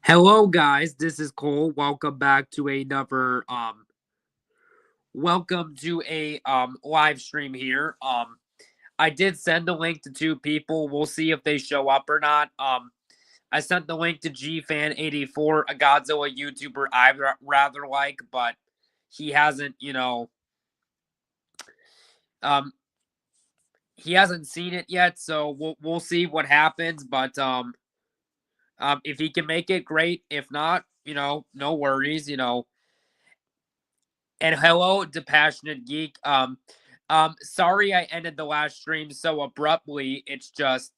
Hello guys, this is Cole. Welcome to a live stream here. I did send the link to two people. We'll see if they show up or not. I sent the link to GFan84, a Godzilla YouTuber I rather like, but he hasn't, um he hasn't seen it yet, so we'll see what happens, but if he can make it, great. If not, no worries. And hello, the passionate geek. Sorry I ended the last stream so abruptly. It's just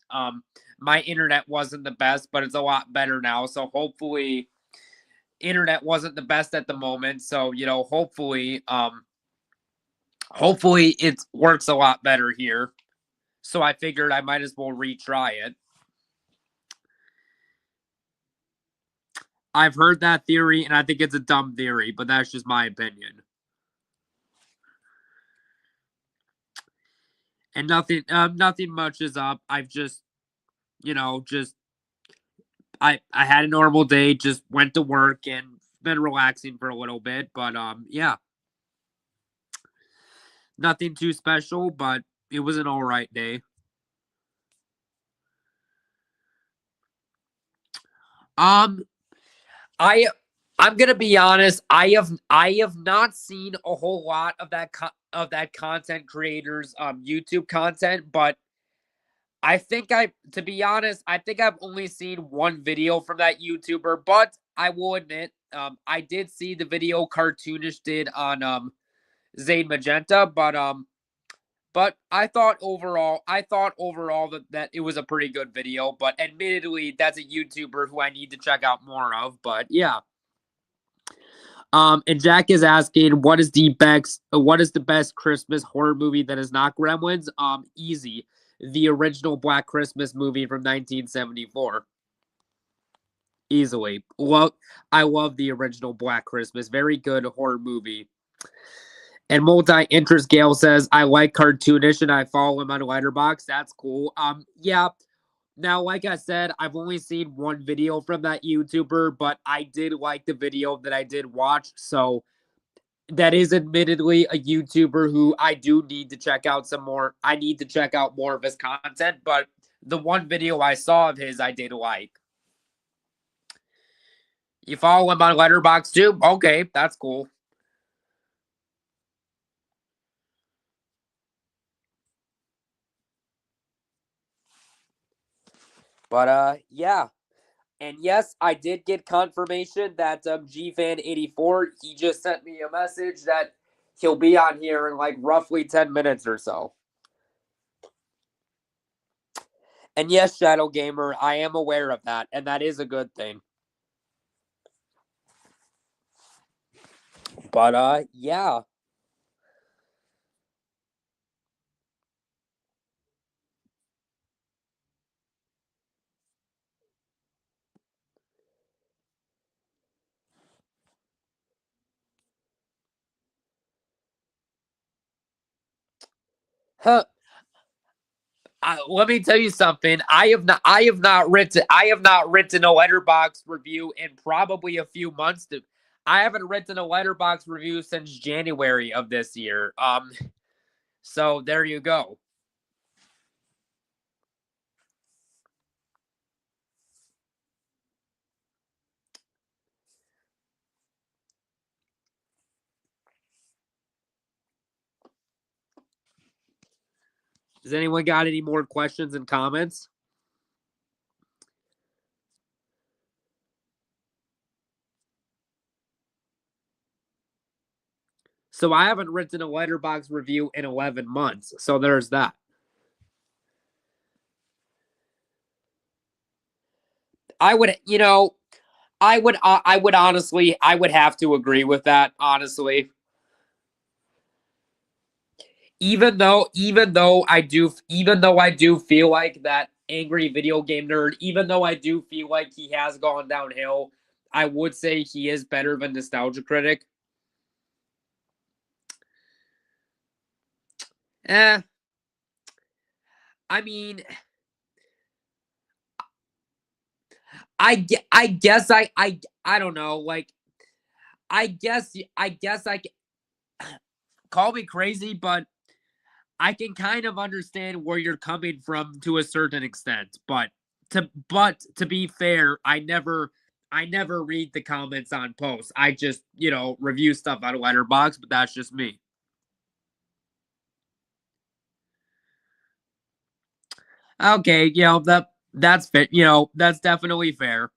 my internet wasn't the best, but it's a lot better now. So hopefully, internet wasn't the best at the moment. So hopefully it works a lot better here. So I figured I might as well retry it. I've heard that theory, and I think it's a dumb theory, but that's just my opinion. And nothing much is up. I've just, just I had a normal day, just went to work and been relaxing for a little bit, but yeah. Nothing too special, but it was an all right day. Um I'm going to be honest, I have not seen a whole lot of that content creators YouTube content, but to be honest, I think I've only seen one video from that YouTuber, but I will admit, I did see the video Cartoonish did on Zayn Magenta, but I thought overall that it was a pretty good video. But admittedly, that's a YouTuber who I need to check out more of. But yeah. And Jack is asking, what is the best Christmas horror movie that is not Gremlins? Easy, the original Black Christmas movie from 1974. Easily, I love the original Black Christmas. Very good horror movie. And multi-interest Gale says, I like Cartoonish and I follow him on Letterboxd. That's cool. Yeah. Now, like I said, I've only seen one video from that YouTuber, but I did like the video that I did watch. So that is admittedly a YouTuber who I do need to check out some more. I need to check out more of his content, but the one video I saw of his, I did like. You follow him on Letterboxd too? Okay, that's cool. But yeah. And yes, I did get confirmation that GFan84, he just sent me a message that he'll be on here in like roughly 10 minutes or so. And yes, Shadow Gamer, I am aware of that, and that is a good thing. But yeah. Huh. Let me tell you something. I have not written a Letterboxd review in probably a few months. I haven't written a Letterboxd review since January of this year. So there you go. Does anyone got any more questions and comments? So I haven't written a Letterboxd review in 11 months. So there's that. I would, I would honestly, I would have to agree with that, honestly. Even though I do feel like that angry video game nerd, even though I do feel like he has gone downhill, I would say he is better than Nostalgia Critic. Eh. I mean, I guess I don't know. Like I guess I call me crazy, but I can kind of understand where you're coming from to a certain extent. But to be fair, I never read the comments on posts. I just, review stuff out of Letterbox, but that's just me. Okay, that's fair. That's definitely fair.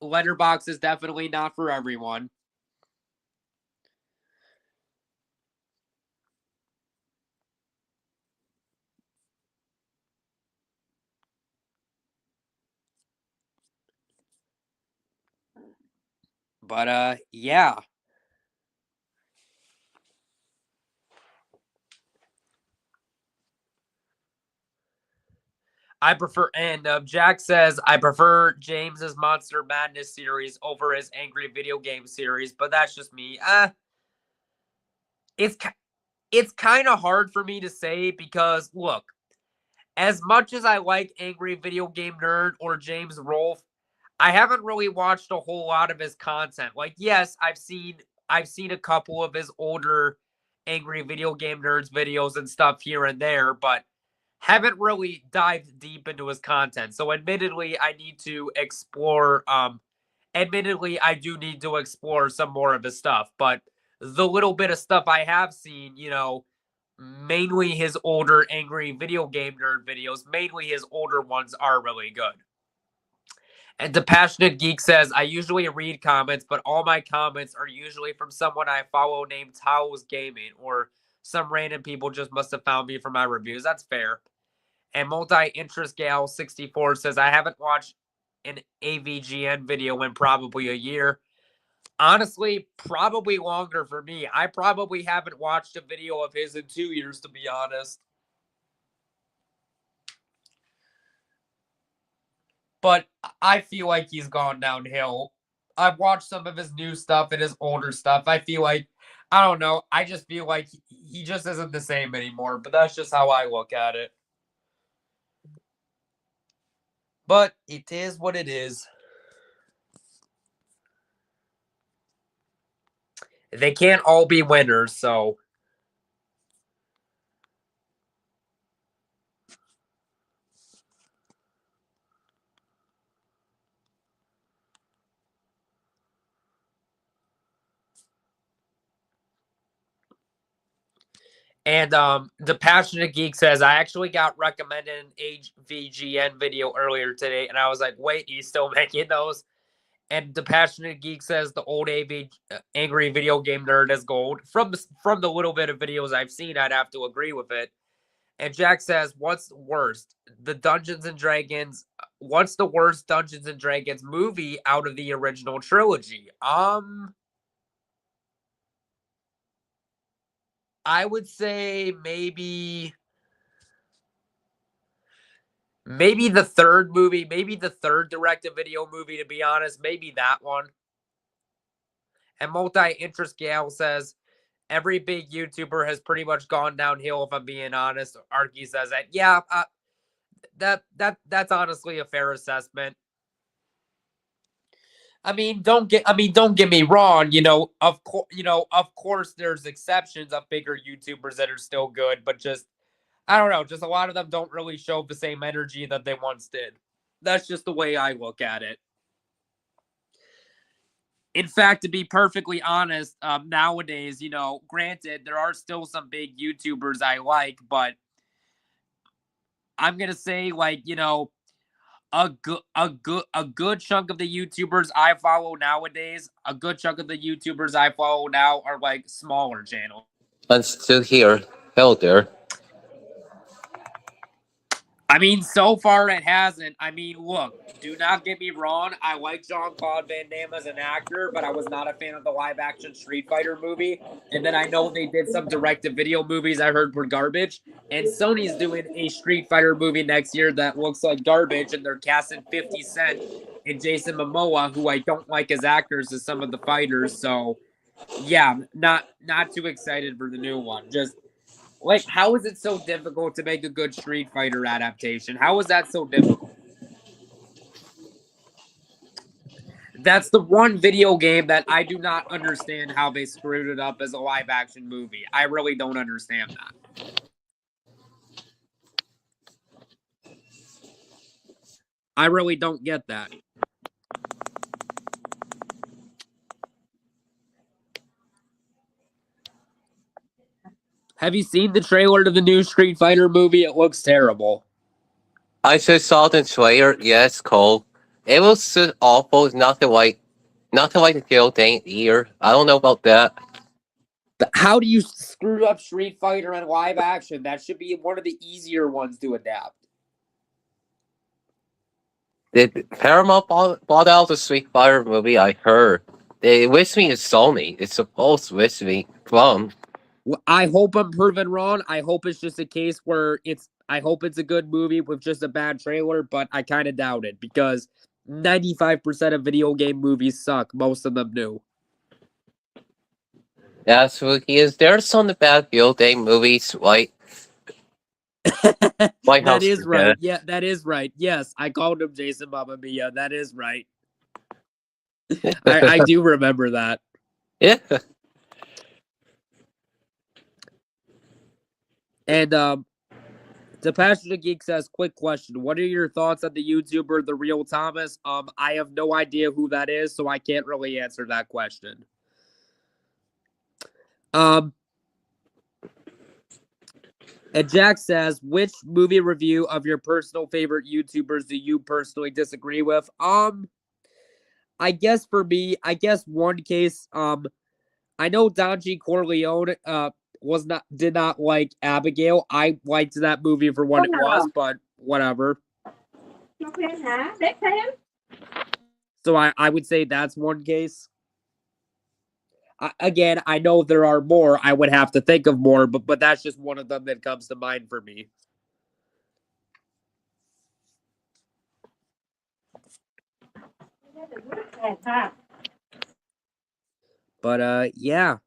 Letterbox is definitely not for everyone. But yeah. I prefer, and Jack says I prefer James's Monster Madness series over his Angry Video Game series, but that's just me. It's it's kind of hard for me to say because look, as much as I like Angry Video Game Nerd or James Rolfe, I haven't really watched a whole lot of his content. Like, yes, I've seen a couple of his older Angry Video Game Nerds videos and stuff here and there, but haven't really dived deep into his content. So admittedly, I need to explore admittedly I do need to explore some more of his stuff, but the little bit of stuff I have seen, mainly his older Angry Video Game Nerd videos, mainly his older ones are really good. And the Passionate Geek says, I usually read comments, but all my comments are usually from someone I follow named Tao's Gaming, or some random people just must have found me from my reviews. That's fair. And Multi-Interest Gal 64 says, I haven't watched an AVGN video in probably a year. Honestly, probably longer for me. I probably haven't watched a video of his in 2 years, to be honest. But I feel like he's gone downhill. I've watched some of his new stuff and his older stuff. I feel like, I don't know. I just feel like he just isn't the same anymore. But that's just how I look at it. But it is what it is. They can't all be winners, so. And the Passionate Geek says, I actually got recommended an HVGN video earlier today, and I was like, wait, he's still making those? And the Passionate Geek says the old Angry Video Game Nerd is gold. From the little bit of videos I've seen, I'd have to agree with it. And Jack says, what's worst? The Dungeons and Dragons. What's the worst Dungeons and Dragons movie out of the original trilogy? I would say maybe the third movie, maybe the third direct-to-video movie, to be honest. Maybe that one. And Multi-Interest Gal says, every big YouTuber has pretty much gone downhill, if I'm being honest. Arky says that. Yeah, that's honestly a fair assessment. Don't get me wrong. Of course, there's exceptions of bigger YouTubers that are still good, but just I don't know. Just a lot of them don't really show the same energy that they once did. That's just the way I look at it. In fact, to be perfectly honest, nowadays, granted, there are still some big YouTubers I like, but I'm gonna say, like, a good chunk of the YouTubers I follow nowadays, a good chunk of the YouTubers I follow now are like smaller channels. I'm still here. Hello there. So far it hasn't. Look, do not get me wrong. I like Jean-Claude Van Damme as an actor, but I was not a fan of the live-action Street Fighter movie. And then I know they did some direct-to-video movies I heard were garbage. And Sony's doing a Street Fighter movie next year that looks like garbage, and they're casting 50 Cent and Jason Momoa, who I don't like as actors, as some of the fighters. So, yeah, not too excited for the new one. Just like, how is it so difficult to make a good Street Fighter adaptation? How is that so difficult? That's the one video game that I do not understand how they screwed it up as a live action movie. I really don't understand that. I really don't get that. Have you seen the trailer to the new Street Fighter movie? It looks terrible. I just saw the trailer. Yes, Cole. It was so awful. Nothing like the real thing here. I don't know about that. How do you screw up Street Fighter in live action? That should be one of the easier ones to adapt. Did Paramount bought out the Street Fighter movie? I heard. They wish me it's Sony. It's supposed to wish me from. I hope I'm proven wrong. I hope it's just a case where I hope it's a good movie with just a bad trailer, but I kind of doubt it because 95% of video game movies suck. Most of them do. Absolutely is. There's some bad field day movies like White That House is right. Protect. Yeah, that is right. Yes, I called him Jason Mamma Mia. That is right. I do remember that. Yeah. And the Passionate Geek says, quick question. What are your thoughts on the YouTuber The Real Thomas? I have no idea who that is, so I can't really answer that question. And Jack says, which movie review of your personal favorite YouTubers do you personally disagree with? I guess for me, one case, I know Don G. Corleone did not like Abigail. I liked that movie for what it was, but whatever. So I would say that's one case. Again, I know there are more. I would have to think of more, but that's just one of them that comes to mind for me. But yeah.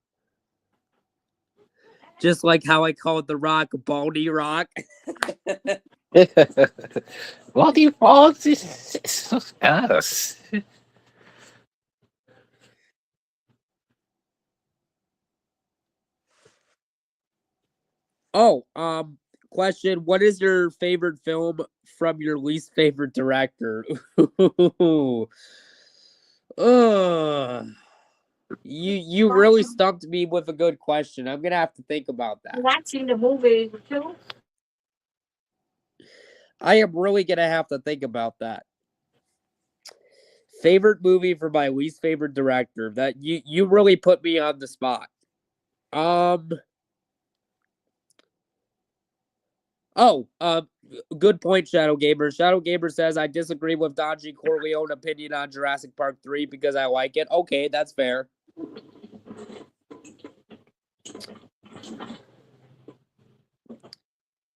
Just like how I called The Rock Baldy Rock. What do you want? Yes. Oh, question. What is your favorite film from your least favorite director? Ugh. You really stumped me with a good question. I'm gonna have to think about that. Watching the movie too. I am really gonna have to think about that. Favorite movie for my least favorite director. That you really put me on the spot. Oh, good point, Shadow Gamer. Shadow Gamer says I disagree with Don G. Corleone opinion on Jurassic Park 3 because I like it. Okay, that's fair.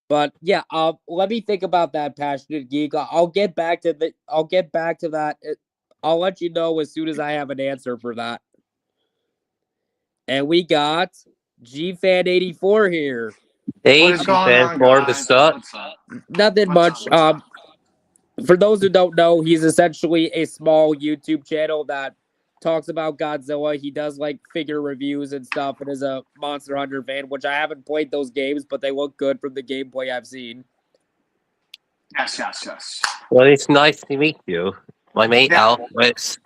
But yeah, let me think about that, Passionate Geek. I'll get back to that. I'll let you know as soon as I have an answer for that. And we got GFan84 here. Hey, What is going fans, on, more to guys? stuff. What's up? Nothing much. For those who don't know, he's essentially a small YouTube channel that talks about Godzilla. He does like figure reviews and stuff and is a Monster Hunter fan, which I haven't played those games, but they look good from the gameplay I've seen. Yes. Well, it's nice to meet you. My mate Yeah. Alex.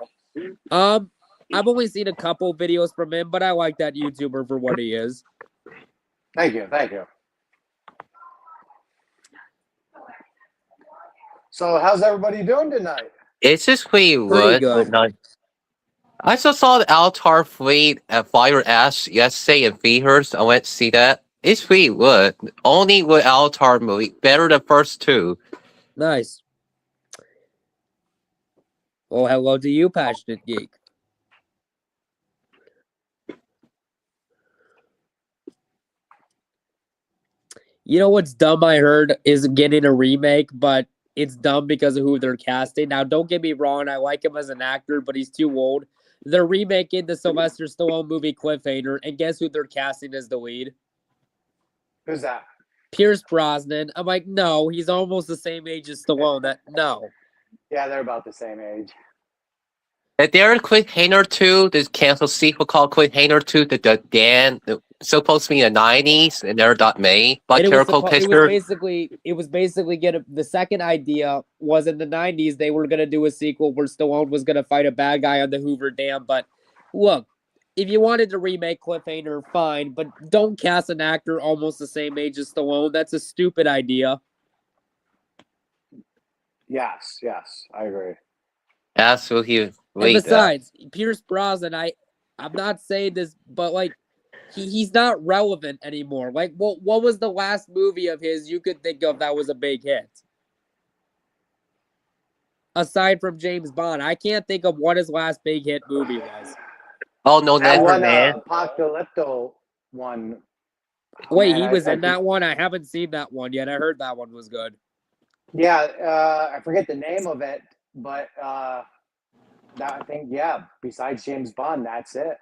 I've only seen a couple videos from him, but I like that YouTuber for what he is. Thank you. So, how's everybody doing tonight? It's just pretty Pretty good. good. I just saw the Altar Fleet at Fire Ash yesterday in theaters. I went to see that. It's pretty good. Only with Altar movie. Better than first two. Nice. Well, hello to you, Passionate Geek. You know what's dumb I heard is getting a remake, but it's dumb because of who they're casting. Now, don't get me wrong, I like him as an actor, but he's too old. They're remaking the Sylvester Stallone movie Cliffhanger, and guess who they're casting as the lead? Who's that? Pierce Brosnan. I'm like, no, he's almost the same age as Stallone. No. Yeah, they're about the same age. And there are Cliffhanger 2, this canceled sequel called Cliffhanger 2, the Dan, supposed to be in the 90s, and never got made by And Terrible Pictures. it was basically gonna the second idea was in the 90s they were gonna do a sequel where Stallone was gonna fight a bad guy on the Hoover Dam. But look, if you wanted to remake Cliffhanger, fine, but don't cast an actor almost the same age as Stallone. That's a stupid idea. Yes, I agree. Absolutely. And Wait, besides, Pierce Brosnan, I'm not saying this, but like he's not relevant anymore. Like what was the last movie of his you could think of that was a big hit? Aside from James Bond, I can't think of what his last big hit movie was. oh, no, That never, one, man. Apocalypto one. Oh, Wait, man, he was in that one? I haven't seen that one yet. I heard that one was good. Yeah, I forget the name of it, but that I think besides James Bond, that's it.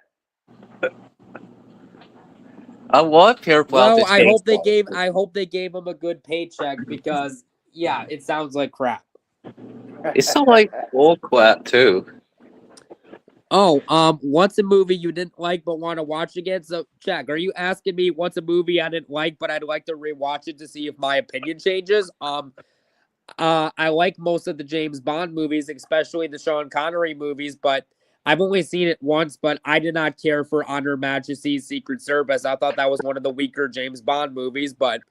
I want Pierce Well, Brosnan. I hope they gave him a good paycheck because yeah, it sounds like crap. It's so like bullcrap too. Oh, what's a movie you didn't like but want to watch again? So, Jack, are you asking me what's a movie I didn't like but I'd like to rewatch it to see if my opinion changes? I like most of the James Bond movies, especially the Sean Connery movies, but I've only seen it once, but I did not care for Honor Majesty's Secret Service. I thought that was one of the weaker James Bond movies, but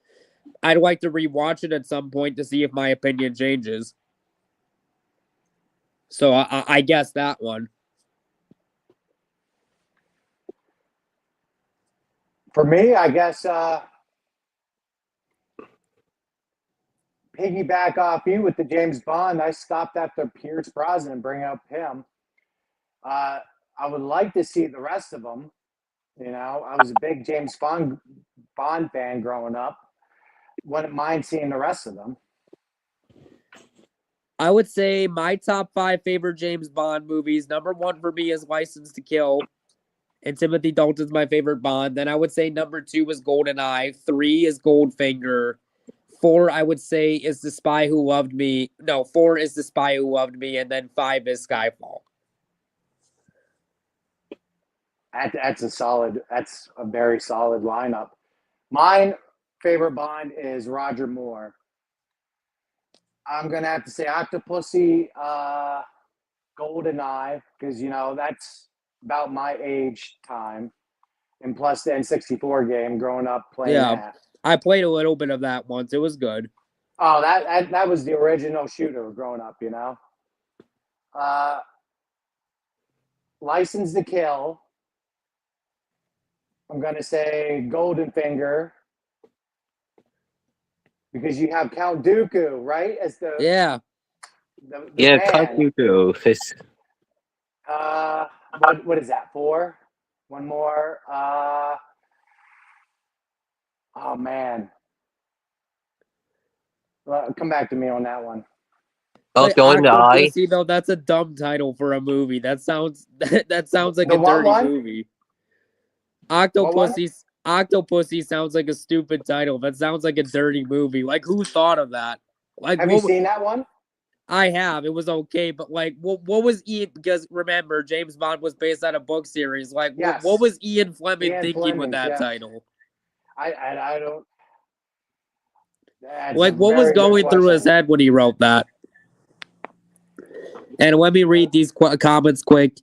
I'd like to rewatch it at some point to see if my opinion changes. So I guess that one. For me, I guess piggyback off you with the James Bond. I stopped after Pierce Brosnan and bring up him. I would like to see the rest of them. You know, I was a big James Bond fan growing up. Wouldn't mind seeing the rest of them. I would say my top 5 favorite James Bond movies. Number 1 for me is License to Kill, and Timothy Dalton's my favorite Bond. Then I would say number 2 is GoldenEye. 3 is Goldfinger. 4, I would say, is The Spy Who Loved Me. No, 4 is The Spy Who Loved Me, and then 5 is Skyfall. That's a very solid lineup. Mine favorite Bond is Roger Moore. I'm gonna have to say Octopussy, GoldenEye, because that's about my age time, and plus the N64 game. Growing up playing that. I played a little bit of that once. It was good. Oh, that was the original shooter growing up. License to Kill. I'm gonna say Goldenfinger because you have Count Dooku, right? As the Yeah, man. cut you too. What is that? 4? One more. Oh man. Come back to me on that one. Oh, GoldenEye. Octopussy, though, that's a dumb title for a movie. That sounds like The a what dirty one? movie. Octopussy sounds like a stupid title. That sounds like a dirty movie. Like, who thought of that? Like, Have you seen that one? I have. It was okay, but like, what was Ian? Because remember, James Bond was based on a book series. Like, Yes. what was Ian Fleming Ian thinking with Fleming, that yeah. title? I don't. That's Like, a what was very good going through his question. head when he wrote that? And let me read these comments quick.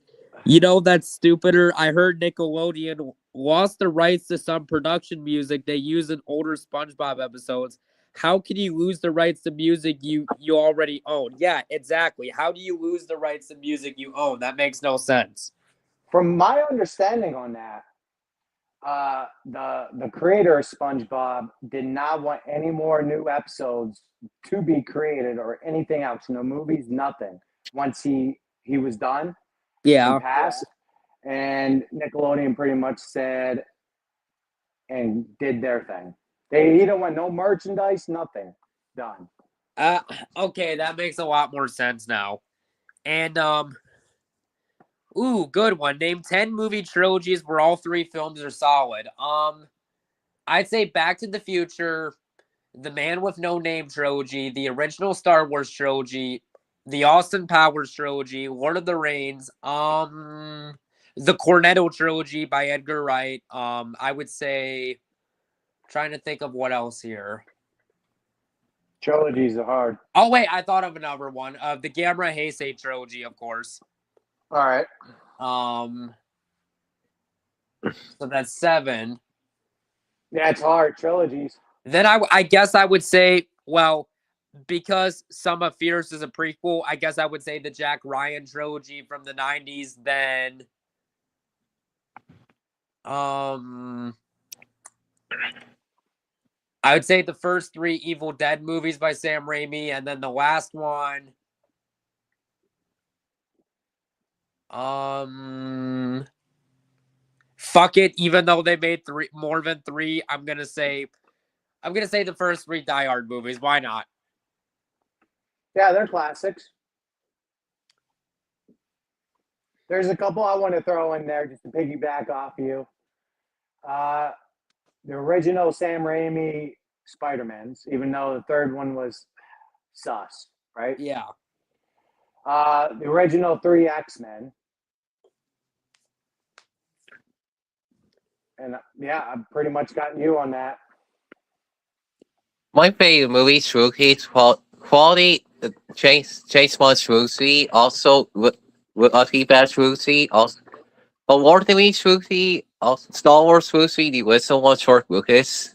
You know that's stupider. I heard Nickelodeon lost the rights to some production music they use in older SpongeBob episodes. How can you lose the rights to music you already own? Yeah, exactly. How do you lose the rights to music you own? That makes no sense. From my understanding on that, the creator of SpongeBob did not want any more new episodes to be created or anything else. No movies, nothing. Once he was done and passed, and Nickelodeon pretty much said and did their thing. He didn't want no merchandise, nothing done. Okay, that makes a lot more sense now. And ooh, good one. Name 10 movie trilogies where all 3 films are solid. I'd say Back to the Future, The Man with No Name trilogy, the original Star Wars trilogy, the Austin Powers trilogy, Lord of the Rings, the Cornetto trilogy by Edgar Wright. I would say, trying to think of what else here. Trilogies are hard. Oh wait, I thought of another one. The Gamera Heisei trilogy, of course. All right. So that's 7. Yeah, it's hard. Trilogies. Then I guess I would say, well, because Sum of Fears is a prequel, I guess I would say the Jack Ryan trilogy from the 90s. Then, I would say the first 3 Evil Dead movies by Sam Raimi, and then the last one, fuck it. Even though they made more than 3, I'm gonna say the first 3 Die Hard movies. Why not? Yeah, they're classics. There's a couple I want to throw in there just to piggyback off you. The original Sam Raimi Spider-Mans, even though the third one was sus, right? Yeah. The original 3 X-Men. And yeah, I've pretty much gotten you on that. My favorite movie, Spooky, quality, James Bond Spooky, also with Bad Spooky, also Award winning Spooky, also Star Wars Spooky, the original one, George Lucas.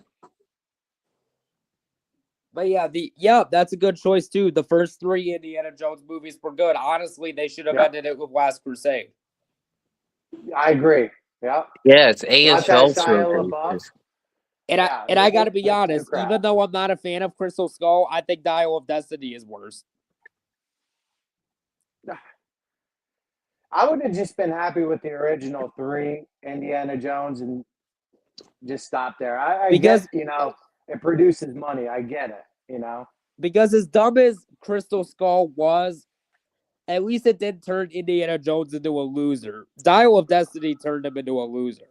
But that's a good choice too. The first 3 Indiana Jones movies were good. Honestly, they should have ended it with Last Crusade. I agree. Yeah. Yeah, it's A.S. Jones movie. And I gotta be honest, even though I'm not a fan of Crystal Skull, I think Dial of Destiny is worse. I would have just been happy with the original 3 Indiana Jones and just stop there. I guess, it produces money. I get it, Because as dumb as Crystal Skull was, at least it didn't turn Indiana Jones into a loser. Dial of Destiny turned him into a loser.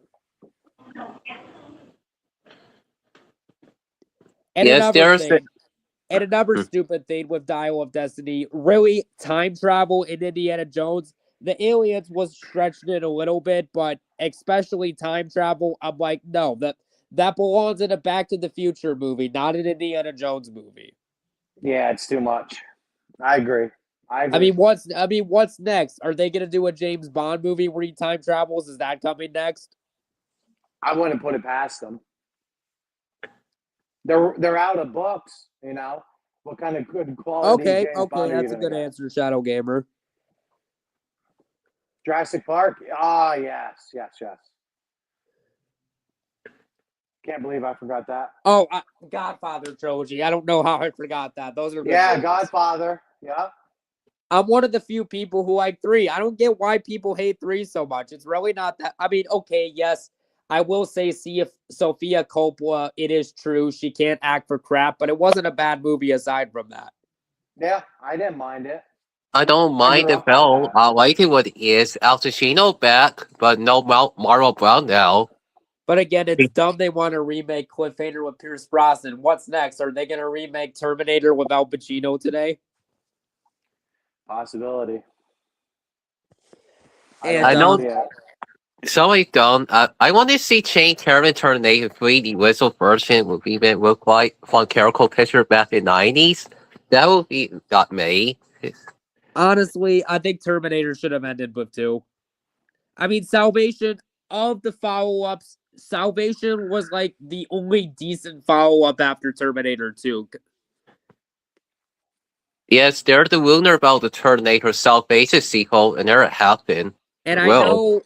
And another stupid thing with Dial of Destiny, really, time travel in Indiana Jones, the aliens was stretched it a little bit, but especially time travel, I'm like, no, that belongs in a Back to the Future movie, not an Indiana Jones movie. Yeah, it's too much. I agree. I mean, what's next? Are they gonna do a James Bond movie where he time travels? Is that coming next? I wouldn't put it past them. They're out of books, What kind of good quality? Okay, that's a good answer, Shadow Gamer. Jurassic Park? Yes. Can't believe I forgot that. Oh, Godfather trilogy. I don't know how I forgot that. Those are good movies. Godfather. Yeah. I'm one of the few people who like 3. I don't get why people hate 3 so much. It's really not that. I mean, okay, yes, I will say, see if Sophia Coppola, it is true she can't act for crap, but it wasn't a bad movie aside from that. Yeah, I didn't mind it. I don't mind the film. I like it what it is. Al Pacino back, but no Marlon Brown now. But again, it's dumb they want to remake Cliffhanger with Pierce Brosnan. What's next? Are they going to remake Terminator with Al Pacino today? Possibility. I know. Somebody done. I want to see Terminator 3, the whistle version, would even look like from character picture back in the 90s. That would be got me. Honestly, I think Terminator should have ended with 2. I mean, Salvation of the follow-ups, Salvation was like the only decent follow-up after Terminator 2. Yes, there's the rumor about the Terminator Salvation sequel, and there it happened. And I know,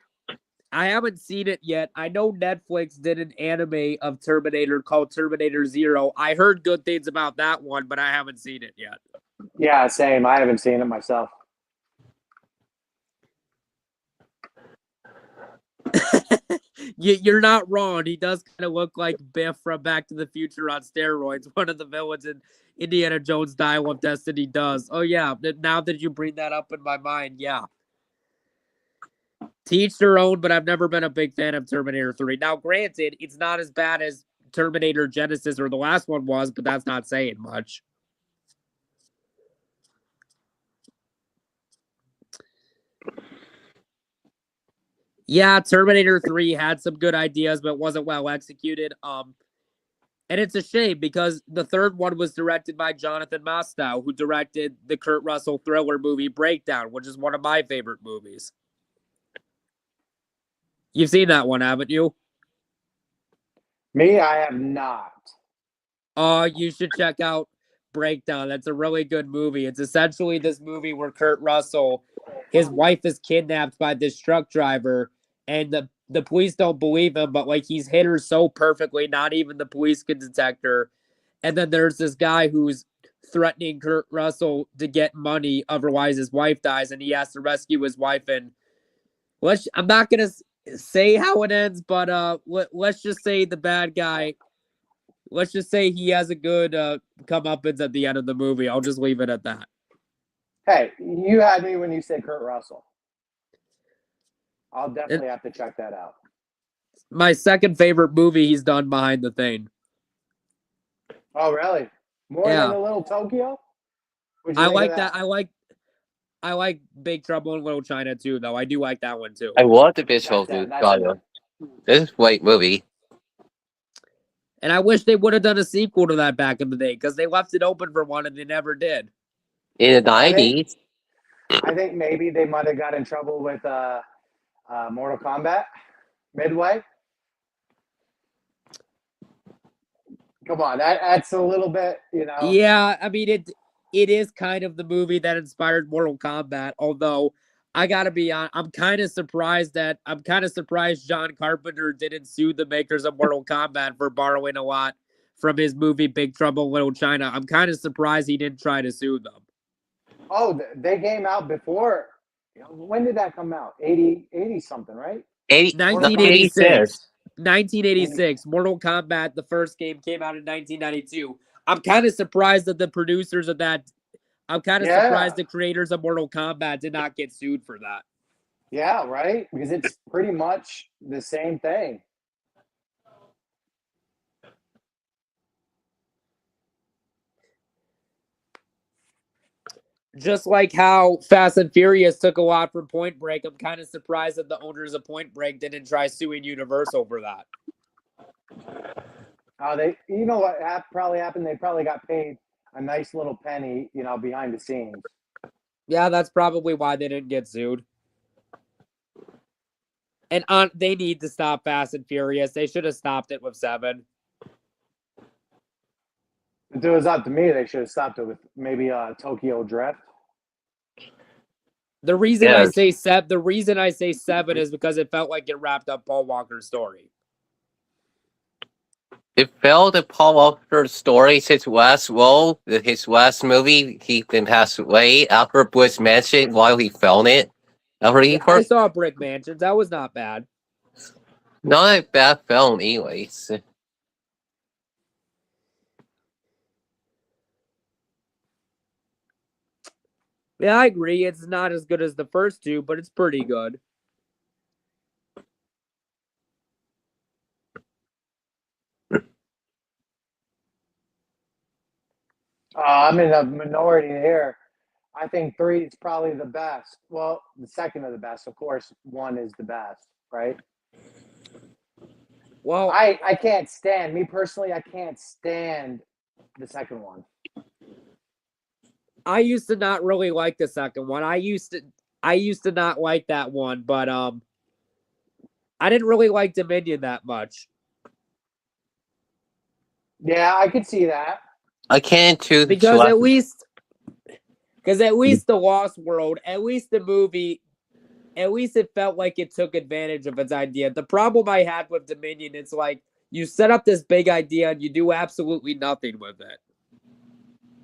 I haven't seen it yet. I know Netflix did an anime of Terminator called Terminator Zero. I heard good things about that one, but I haven't seen it yet. Yeah, same. I haven't seen it myself. You're not wrong. He does kind of look like Biff from Back to the Future on steroids. One of the villains in Indiana Jones Dial of Destiny does. Oh, yeah. Now that you bring that up in my mind, yeah. To each their own, but I've never been a big fan of Terminator 3. Now, granted, it's not as bad as Terminator Genesis or the last one was, but that's not saying much. Yeah, Terminator 3 had some good ideas, but wasn't well executed. And it's a shame because the third one was directed by Jonathan Mostow, who directed the Kurt Russell thriller movie Breakdown, which is one of my favorite movies. You've seen that one, haven't you? Me, I have not. You should check out Breakdown. That's a really good movie. It's essentially this movie where Kurt Russell, his wife is kidnapped by this truck driver, and the police don't believe him, but like he's hit her so perfectly, not even the police can detect her. And then there's this guy who's threatening Kurt Russell to get money, otherwise his wife dies, and he has to rescue his wife. And I'm not gonna say how it ends, but let's just say the bad guy. Let's just say he has a good comeuppance at the end of the movie. I'll just leave it at that. Hey, you had me when you said Kurt Russell. I'll definitely have to check that out. My second favorite movie he's done behind the thing. Oh, really? More than A Little Tokyo? I like that. I like Big Trouble in Little China too, though. I do like that one too. I love the Big Trouble in Little China. This is a great movie. And I wish they would have done a sequel to that back in the day because they left it open for one and they never did. In the 90s. I think maybe they might have got in trouble with Mortal Kombat midway. Come on, that's a little bit, you know. Yeah, I mean it is kind of the movie that inspired Mortal Kombat, although I gotta be honest, I'm kind of surprised John Carpenter didn't sue the makers of Mortal Kombat for borrowing a lot from his movie Big Trouble in Little China. I'm kind of surprised he didn't try to sue them. Oh, they came out before. When did that come out? 80 something, right? 1986. 1986. Mortal Kombat, the first game, came out in 1992. I'm kind of surprised that the producers of that. I'm kind of surprised the creators of Mortal Kombat did not get sued for that. Yeah, right? Because it's pretty much the same thing. Just like how Fast and Furious took a lot from Point Break, I'm kind of surprised that the owners of Point Break didn't try suing Universal for that. You know what probably happened? They probably got paid a nice little penny, behind the scenes. Yeah, that's probably why they didn't get sued. And they need to stop Fast and Furious. They should have stopped it with 7. If it was up to me, they should have stopped it with maybe Tokyo Drift. The reason I say 7 is because it felt like it wrapped up Paul Walker's story. It felt that Paul Walker's story, his last role, his last movie, he then passed away after Bush mentioned while he filmed it. I saw Brick Mansions. That was not bad. Not a bad film, anyways. Yeah, I agree. It's not as good as the first two, but it's pretty good. I'm in a minority here. I think 3 is probably the best. Well, the second of the best. Of course, 1 is the best, right? Well, I can't stand, me personally, I can't stand the second one. I used to not really like the second one. I used to not like that one, but I didn't really like Dominion that much. Yeah, I could see that. I can't too. Because at least the Lost World, at least the movie, at least it felt like it took advantage of its idea. The problem I had with Dominion, it's like you set up this big idea and you do absolutely nothing with it.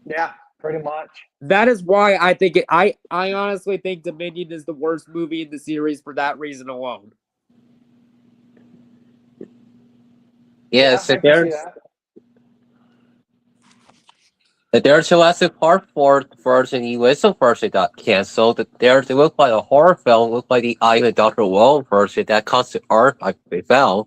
Yeah, pretty much. That is why I think I honestly think Dominion is the worst movie in the series for that reason alone. Yes, there's a Jurassic Park 4 version, the original version got canceled. It looked like a horror film, looked like the I of Dr. Wall version that comes to art, I found.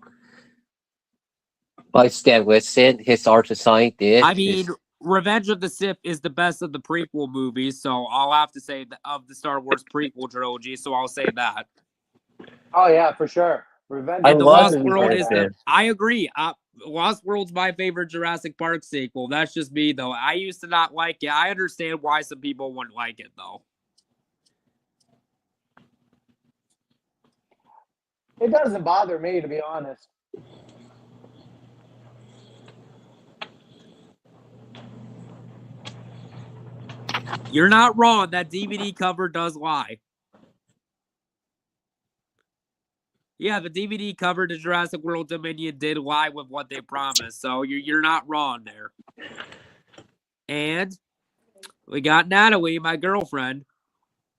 By Stan Winston, his art design did. I mean, Revenge of the Sith is the best of the prequel movies, so I'll have to say of the Star Wars prequel trilogy, so I'll say that. Oh yeah, for sure. Revenge I And of the the love Lost the World Dinosaurs. is the. version. I agree. Lost World's my favorite Jurassic Park sequel. That's just me though. I used to not like it. I understand why some people wouldn't like it though. It doesn't bother me, to be honest. You're not wrong. That DVD cover does lie. Yeah, the DVD cover to Jurassic World Dominion did lie with what they promised. So you're not wrong there. And we got Natalie, my girlfriend.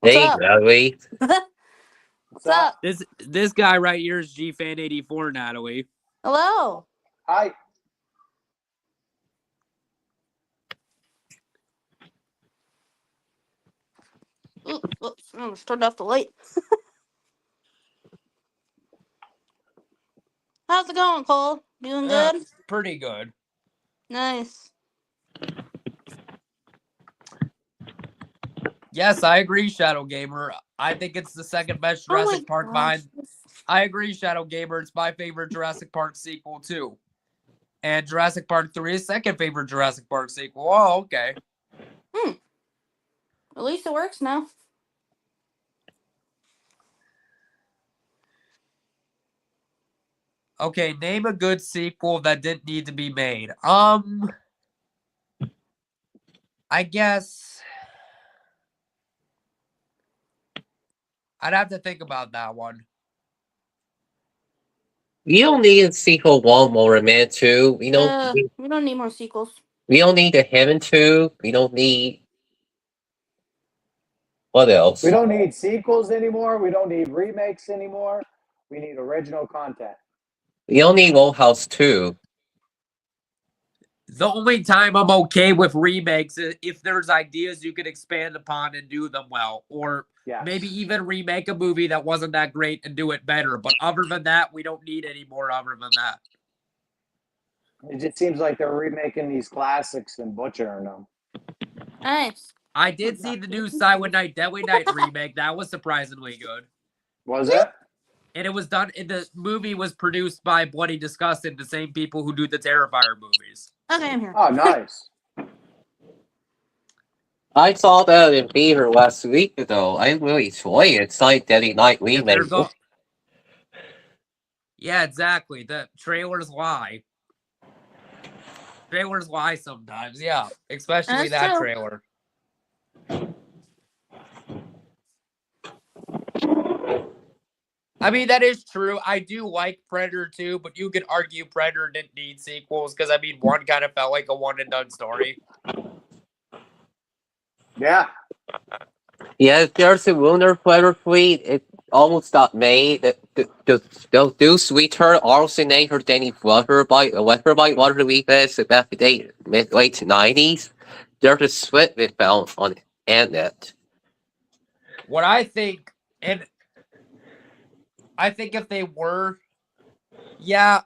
What's Hey, up? Natalie. What's up? This guy right here is GFan84, Natalie. Hello. Hi. Oops, I almost turned off the light. How's it going, Cole? Doing good? Pretty good. Nice. Yes, I agree, Shadow Gamer. I think it's the second best Oh my Jurassic Park gosh. behind. I agree, Shadow Gamer. It's my favorite Jurassic Park sequel too. And Jurassic Park 3 is second favorite Jurassic Park sequel. Oh, okay. At least it works now. Okay, name a good sequel that didn't need to be made. I guess I'd have to think about that one. We don't need a sequel 1 more, man, 2. We don't We don't need more sequels. we don't need the Heaven 2. We don't need what else? We don't need sequels anymore. We don't need remakes anymore. We need original content. We don't need Old House 2. The only time I'm okay with remakes is if there's ideas you could expand upon and do them well, or Yes. maybe even remake a movie that wasn't that great and do it better. But other than that, we don't need any more other than that. It just seems like they're remaking these classics and butchering them. Nice. I did see the new Silent Night, Deadly Night remake. That was surprisingly good. Was it? And it was done, and the movie was produced by Bloody Disgusting, the same people who do the Terrifier movies. Okay, I'm here. Oh, nice. I saw that in theater last week though. I really enjoy it. It's like Deadly Night If they're remake. go- Yeah, exactly. The trailers lie. Trailers lie sometimes, yeah. Especially That's that true. trailer. I mean, that is true. I do like Predator 2, but you could argue Predator didn't need sequels because, I mean, one kind of felt like a one and done story. Yeah. Yeah, there's a Lunar Predator fleet. It almost got made. The Deuce Return originator Danny Glover by Water Weakness back in the late 90s. There's a split we found on Antnet. What I think, and I think if they were, yeah,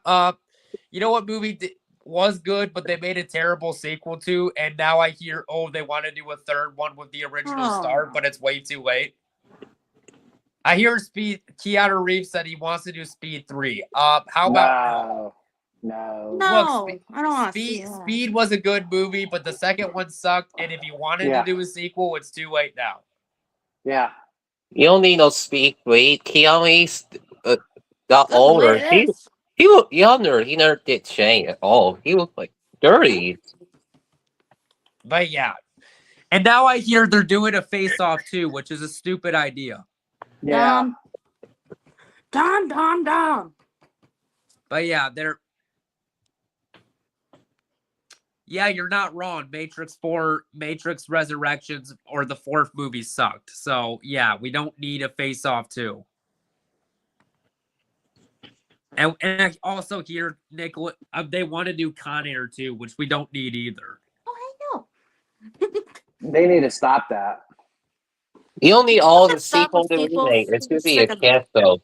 you know what movie was good, but they made a terrible sequel to, and now I hear, oh, they want to do a third one with the original star, but it's way too late. I hear Keanu Reeves said he wants to do Speed 3. How about no? No, Look, I don't want to see that. Speed was a good movie, but the second one sucked, and if you wanted to do a sequel, it's too late now. Yeah. You don't need no speed fleet. Keanu got That's the way older. it is. He looked younger. He never did change at all. He looked like 30. But yeah. And now I hear they're doing a face-off too, which is a stupid idea. Yeah. Dom. But yeah, yeah, you're not wrong. Matrix 4, Matrix Resurrections, or the fourth movie sucked. So yeah, we don't need a face-off too. And I also hear Nicholas, they want to do Con Air too, which we don't need either. Oh, I know. They need to stop that. You don't need all the Stop sequels with to sequels. remake. It's gonna be a Sick of it. cancel.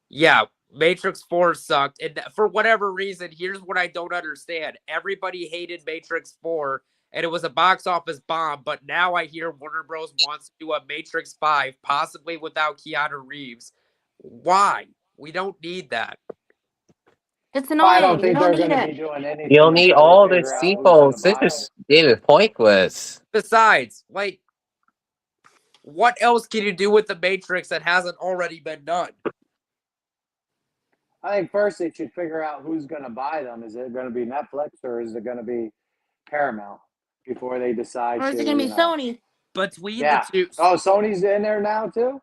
Yeah, Matrix 4 sucked. And for whatever reason, here's what I don't understand. Everybody hated Matrix 4, and it was a box office bomb. But now I hear Warner Bros. Wants to do a Matrix 5, possibly without Keanu Reeves. Why? We don't need that. It's I don't annoying. You think don't they're need going to be it. doing anything You don't need until all they the figure out who's going to sequels. This buy is it. even pointless. Besides, like, what else can you do with the Matrix that hasn't already been done? I think first they should figure out who's going to buy them. Is it going to be Netflix or is it going to be Paramount before they decide Or is to, it gonna be Sony? Between Yeah. the two. Oh, Sony's in there now too?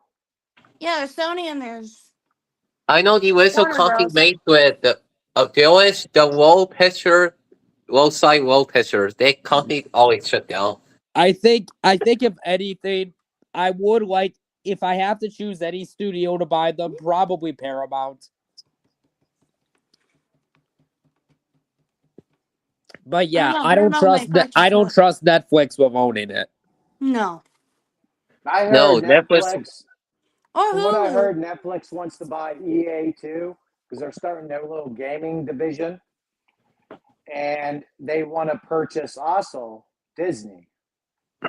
Yeah, there's Sony and there's I know the original Warner company Bros. made with the village, the wall picture, wall side wall pictures. They company always shut down. I think if anything, I would like, if I have to choose any studio to buy them, probably Paramount. But yeah, I don't trust that. I don't trust Netflix with owning it. No. I heard No, Netflix. Or From what I Hulu. heard, Netflix wants to buy EA too because they're starting their little gaming division, and they want to purchase also Disney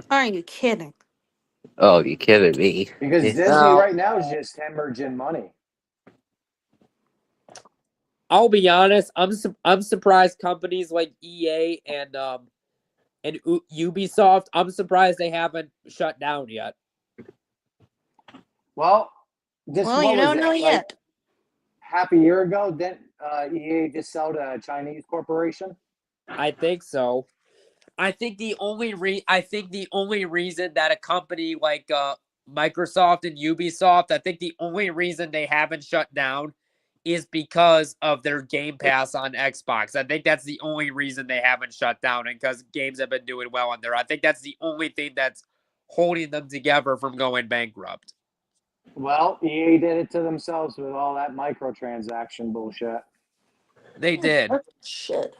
Are you kidding? Oh, you kidding me? because It's- Disney Well, right now is just hemorrhaging money. I'll be honest. I'm surprised companies like EA and Ubisoft. I'm surprised they haven't shut down yet. Well, just Well, what you was don't it? know Like yet. half a year ago, didn't EA just sell to a Chinese corporation? I think so. I think the only reason that a company like Microsoft and Ubisoft, I think the only reason they haven't shut down is because of their Game Pass on Xbox. I think that's the only reason they haven't shut down, and because games have been doing well on there. I think that's the only thing that's holding them together from going bankrupt. Well, EA did it to themselves with all that microtransaction bullshit. They did. Shit.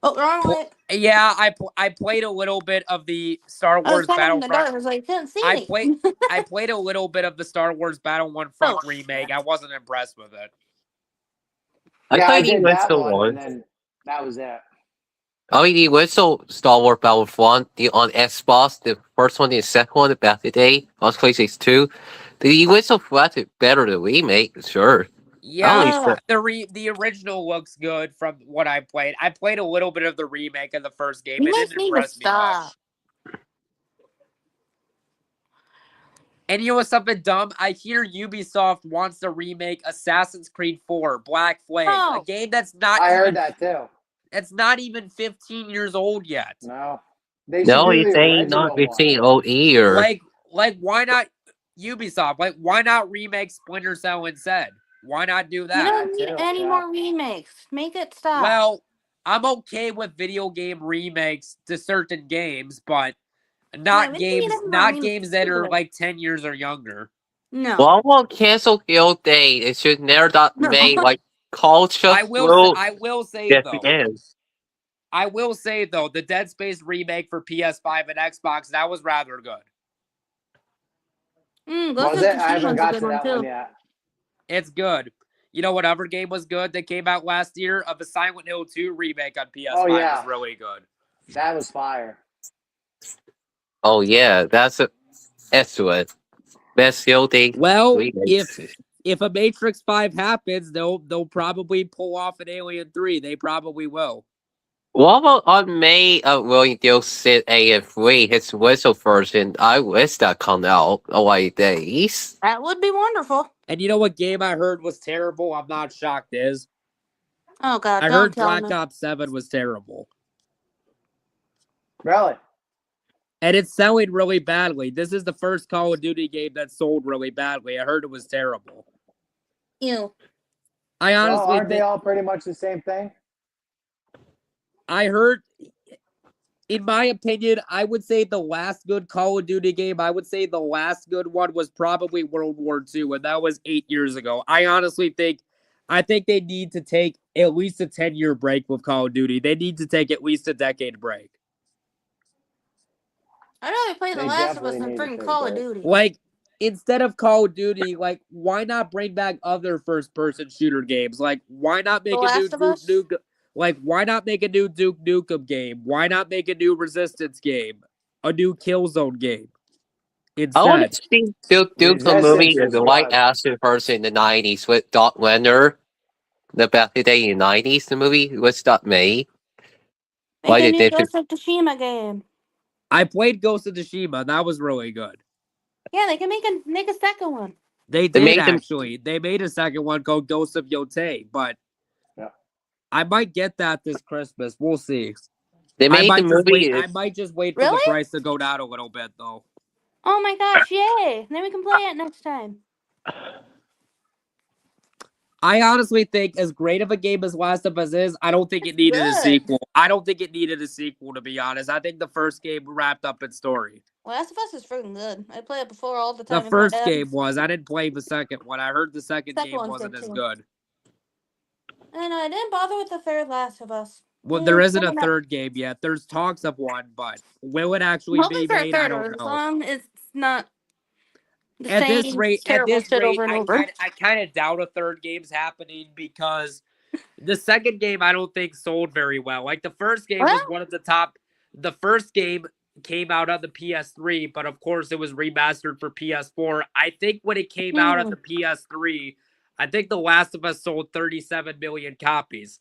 Oh, wrong way. Yeah, I played a little bit of the Star I was Wars kind of in the dark. Battlefront. I was like, couldn't see I me. played a little bit of the Star Wars Battlefront Oh, remake. shit. I wasn't impressed with it. I Yeah, I thought the did that original one, one. and then that was it. I mean, the original Star Wars Battlefront, the on Xbox, the first one, the second one, back in the day, on PlayStation 2. The original was better than the remake, sure. Yeah, the original looks good from what I played. I played a little bit of the remake of the first game. You It guys didn't need to impress me stop. much. And you know what's something dumb? I hear Ubisoft wants to remake Assassin's Creed 4 Black Flag, a game that's not I even heard that too. it's not even 15 years old yet. No, they should No, do he's the saying not original one. 15 old year. Like why not Ubisoft? Like why not remake Splinter Cell instead? Why not do You that? don't need any more remakes. Make it stop. Well, I'm okay with video game remakes to certain games, but not games that are like 10 years or younger. No. Well, I won't cancel Guild Day. It should never that made like culture. I will say yes, though. again. I will say though, the Dead Space remake for PS5 and Xbox, that was rather good. Was it? I haven't got to that one yet. It's good. You know what other game was good that came out last year? Of a Silent Hill 2 remake on PS5 was really good. That was fire. Oh yeah, that's a excellent. Best Guild Day. Well, remakes. if a Matrix 5 happens, they'll probably pull off an Alien 3. They probably will. What about on May William Gill Sid AF3, his whistle version? I wish that come out away days. That would be wonderful. And you know what game I heard was terrible? I'm not shocked is. Oh god, I heard Black Ops 7 was terrible. Really? And it's selling really badly. This is the first Call of Duty game that sold really badly. I heard it was terrible. Ew. I honestly aren't they all pretty much the same thing? I heard, in my opinion, I would say the last good Call of Duty game, I would say the last good one was probably World War II, and that was 8 years ago. I honestly think they need to take at least a 10-year break with Call of Duty. They need to take at least a decade break. I'd rather play The Last of Us than freaking Call of Duty. Like, instead of Call of Duty, like, why not bring back other first-person shooter games? Like, why not The make a new Last of Us? Duke? Like, why not make a new Duke Nukem game? Why not make a new Resistance game? A new Killzone game I want instead? to see Duke a movie Resistance in was the white good. acid person in the 90s with Doc Leonard. The back in the day in the 90s, the movie was not made. Make Why a they new did it? Ghost of Tsushima game. I played Ghost of Tsushima. That was really good. Yeah, they can make a second one. They They did made them. actually. They made a second one called Ghost of Yotei, but Yeah. I might get that this Christmas. We'll see. They made the movie. I might just wait for the Really? price to go down a little bit, though. Oh my gosh, yay! Then we can play it next time. I honestly think, as great of a game as Last of Us is, I don't think it needed a Good. sequel. I don't think it needed a sequel, to be honest. I think the first game wrapped up its story. Last of Us is freaking good. I play it before all the The time. with my first dad. game was. I didn't play the second one. I heard the second Second game one's wasn't good as too. good. And I didn't bother with the third Last of Us. Well, there isn't a coming up. third game yet. There's talks of one, but will it actually Hoping be for a made? I third don't one. As know. long as it's not the At same this rate, terrible shit over and over. I kind of doubt a third game's happening because the second game I don't think sold very well. Like the first game was Well- one of the top. The first game came out on the PS3, but of course it was remastered for PS4. I think when it came out on the PS3, I think The Last of Us sold 37 million copies.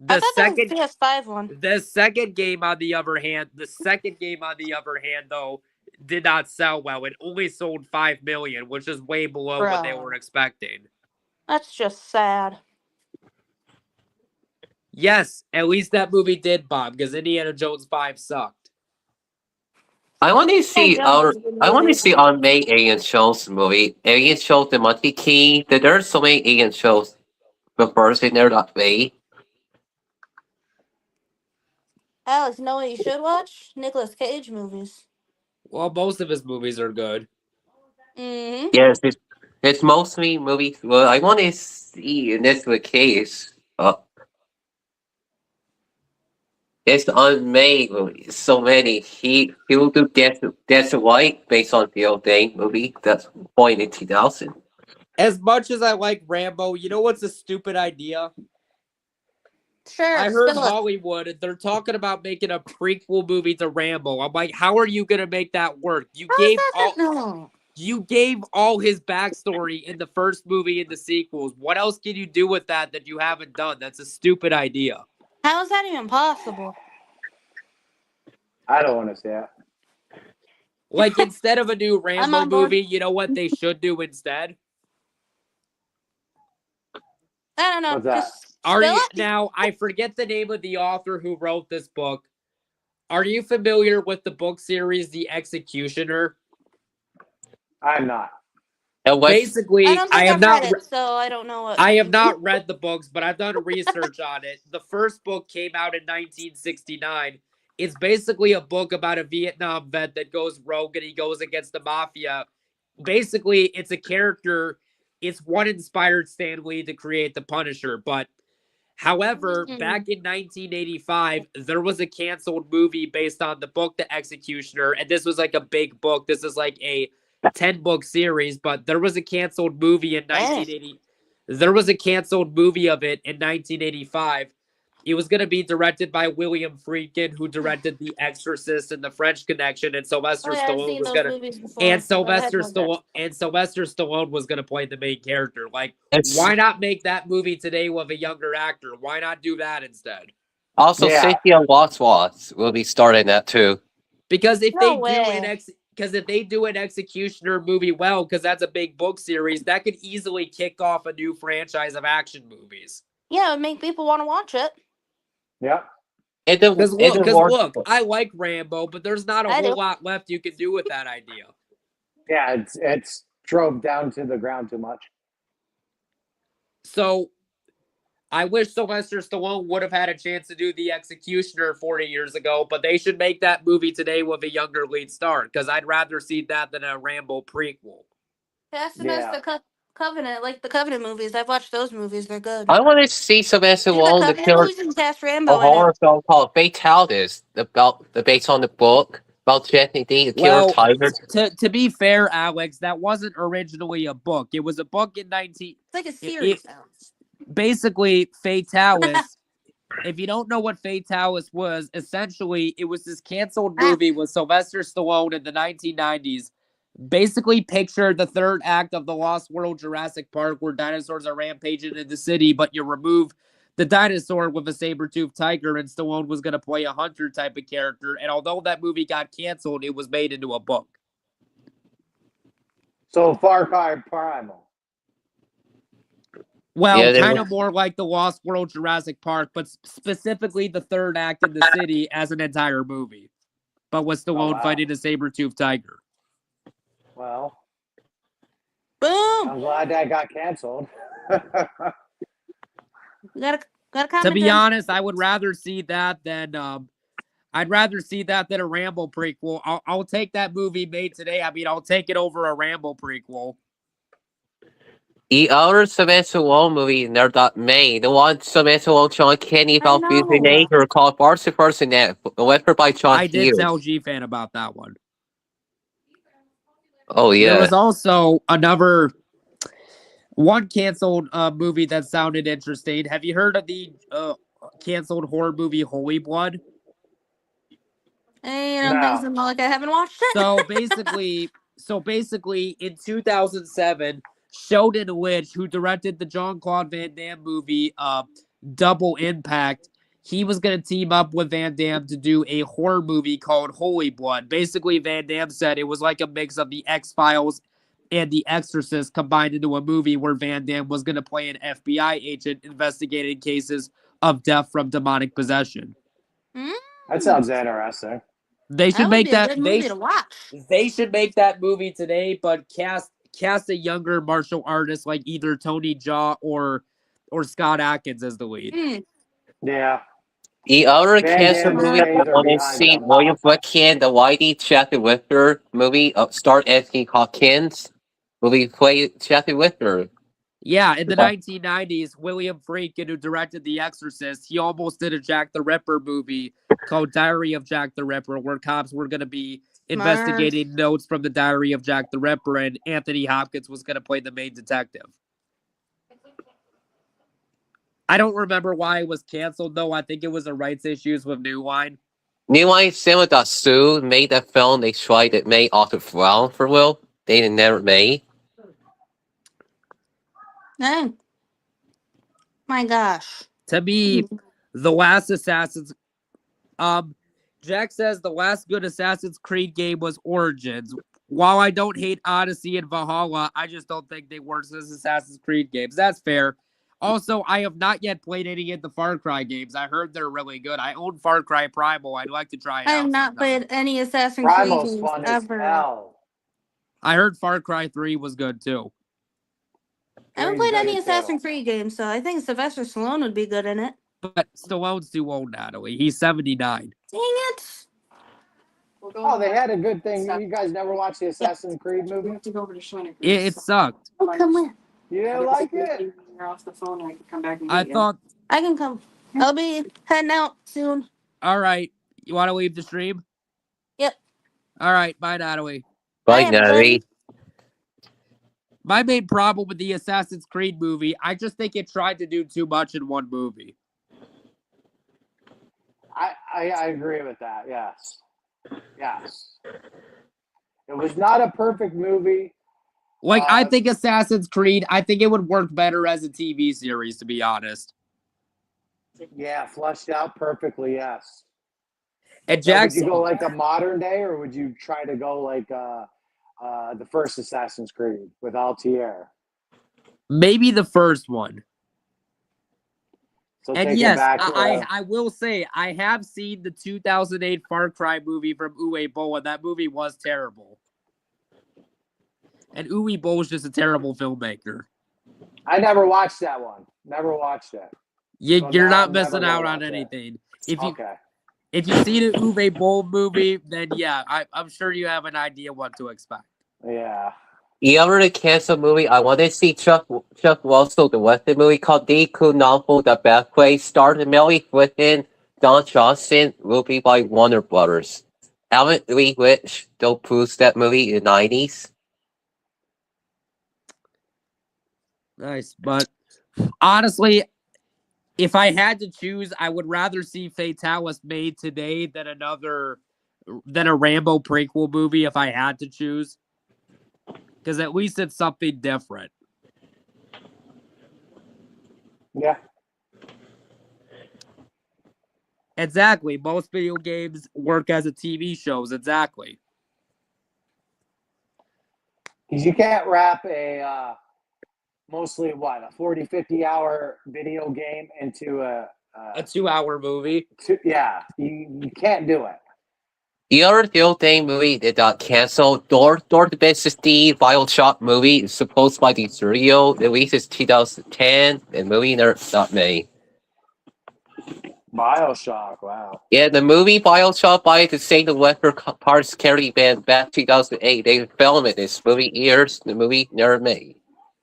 I thought that was the PS5 one. The second game, on the other hand, though, did not sell well. It only sold 5 million, which is way below what they were expecting. That's just sad. Yes, at least that movie did bomb because Indiana Jones 5 sucked. I want to see Jones our. is a good I want to movie. see on May Alien Shows movie. Alien Shows the Monkey King. There's so many Alien Shows. The first in there that way. Alex, you know what you should watch? Nicolas Cage movies. Well, most of his movies are good. Mm-hmm. Yes, it's mostly movies. Well, I want to see in this case. It's unmade movies. So many. He will do Death to White based on the old thing movie. That's point in 2000. As much as I like Rambo, you know what's a stupid idea? Sure. I heard spill it. Hollywood, they're talking about making a prequel movie to Rambo. I'm like, how are you gonna make that work? You gave all his backstory in the first movie and the sequels. What else can you do with that you haven't done? That's a stupid idea. How is that even possible? I don't want to see it. Like, instead of a new Rambo on board. movie, you know what they should do instead? I don't know. What's that? Just spill it? Now, I forget the name of the author who wrote this book. Are you familiar with the book series The Executioner? I'm not. Basically, I don't think I have I've not read it, so I don't know what. I have not read the books, but I've done research on it. The first book came out in 1969. It's basically a book about a Vietnam vet that goes rogue and he goes against the mafia. Basically, it's a character. It's what inspired Stan Lee to create the Punisher. But however, back in 1985, there was a canceled movie based on the book The Executioner, and this was like a big book. This is like a 10-book series, but there was a canceled movie in 1980. There was a canceled movie of it in 1985. It was going to be directed by William Friedkin, who directed The Exorcist and The French Connection, and Sylvester Stallone was going to. And Sylvester Stallone was going to play the main character. Like, why not make that movie today with a younger actor? Why not do that instead? Also, Cynthia Watts will be starting that too. Because if they do an Executioner movie well, because that's a big book series, that could easily kick off a new franchise of action movies. Yeah, it would make people want to watch it. Yeah. Because look, I like Rambo, but there's not a whole lot left you can do with that idea. Yeah, it's drove down to the ground too much. So, I wish Sylvester Stallone would have had a chance to do The Executioner 40 years ago, but they should make that movie today with a younger lead star, because I'd rather see that than a Rambo prequel. That's the Covenant, like the Covenant movies. I've watched those movies. They're good. I want to see Sylvester Stallone Rambo a horror film called Fatalities, based on the book. About Jesse the Killer Well, Tiger. to be fair, Alex, that wasn't originally a book. It was a book in 19. It's like a series. Basically, Fatalis. If you don't know what Fatalis was, essentially it was this canceled movie with Sylvester Stallone in the 1990s. Basically, picture the third act of the Lost World Jurassic Park, where dinosaurs are rampaging in the city, but you remove the dinosaur with a saber-toothed tiger, and Stallone was going to play a hunter type of character. And although that movie got canceled, it was made into a book. So Far Cry Primal. Well, Yeah, kind of more like the Lost World Jurassic Park, but specifically the third act in the city as an entire movie. But with Stallone fighting a saber-toothed tiger. Well, boom. I'm glad that got canceled. You gotta comment. To be honest, I would rather see that than I'd rather see that than a Rambo prequel. I'll take that movie made today. I mean, I'll take it over a Rambo prequel. The other Sylvester Stallone movie they're not made. The one Sylvester Stallone, John Candy about Nature called Barcy Person Net, directed by John I did Hughes. tell G-Fan about that one. Oh yeah. There was also another one canceled movie that sounded interesting. Have you heard of the canceled horror movie Holy Blood? I don't think so. Like, I haven't watched it. So basically, in 2007, Sheldon Lynch, who directed the Jean-Claude Van Damme movie Double Impact, he was going to team up with Van Damme to do a horror movie called Holy Blood. Basically, Van Damme said it was like a mix of the X-Files and The Exorcist combined into a movie where Van Damme was going to play an FBI agent investigating cases of death from demonic possession. That sounds interesting. They should make that. Good movie to watch. They should make that movie today, but cast a younger martial artist like either Tony Jaa or Scott Adkins as the lead. Yeah. The other cancer movie I want to see, William Flickhan, the Whitey Jackie Whitler movie, starred Anthony Hopkins. Movie play Jackie Whitler. Yeah, in the 1990s, William Friedkin, who directed The Exorcist, he almost did a Jack the Ripper movie called Diary of Jack the Ripper, where cops were going to be investigating notes from the Diary of Jack the Ripper, and Anthony Hopkins was going to play the main detective. I don't remember why it was canceled, though. I think it was the rights issues with New Line. New Line Cinema got sued, made that film. They tried to make Arthur Brown for Will. They never made. Oh. My gosh. To me, the last Assassin's... Jack says the last good Assassin's Creed game was Origins. While I don't hate Odyssey and Valhalla, I just don't think they work as Assassin's Creed games. That's fair. Also, I have not yet played any of the Far Cry games. I heard they're really good. I own Far Cry Primal. I'd like to try it out. I have not played any Assassin's Creed games ever. I heard Far Cry 3 was good, too. I haven't played any Assassin's Creed games, so I think Sylvester Stallone would be good in it. But Stallone's too old, Natalie. He's 79. Dang it! Oh, they had a good thing. You guys never watched the Assassin's Creed movie? It sucked. Oh, come in. You didn't like it? You're off the phone. I can come back and I thought... I can come. I'll be heading out soon. All right. You want to leave the stream? Yep. All right. Bye, Natalie. Bye, Natalie. My main problem with the Assassin's Creed movie, I just think it tried to do too much in one movie. I agree with that. Yes. Yes. It was not a perfect movie. Like, I think Assassin's Creed, I think it would work better as a TV series, to be honest. Yeah, fleshed out perfectly, yes. And Jackson, would you go like a modern day, or would you try to go like the first Assassin's Creed with Altair? Maybe the first one. So and yes, I will say, I have seen the 2008 Far Cry movie from Uwe Boll, and that movie was terrible. And Uwe Boll is just a terrible filmmaker. I never watched that one. Never watched it. You're not missing out on anything. If you've seen an Uwe Boll movie, then yeah, I'm sure you have an idea what to expect. Yeah. The other cancer movie, I want to see Chuck Russell, the Western movie called The Cool Novel, The Bad Way, starred Mary Whitman, Don Johnson, will be by Warner Brothers. Haven't we Witch don't produce that movie in the 90s? Nice, but honestly, if I had to choose, I would rather see Fatalis made today than a Rambo prequel movie. If I had to choose, because at least it's something different. Yeah. Exactly. Most video games work as a TV shows. Exactly. Because you can't wrap a mostly what, a 40, 50 hour video game into a 2-hour movie. Yeah, you can't do it. The other thing movie that got canceled, Door to Business D Bioshock movie is supposed by the studio. The release is 2010, and movie not made. Bioshock, wow. Yeah, the movie Bioshock by the St. Weather Parts Carry Band back 2008. They filmed it this movie years. The movie never made.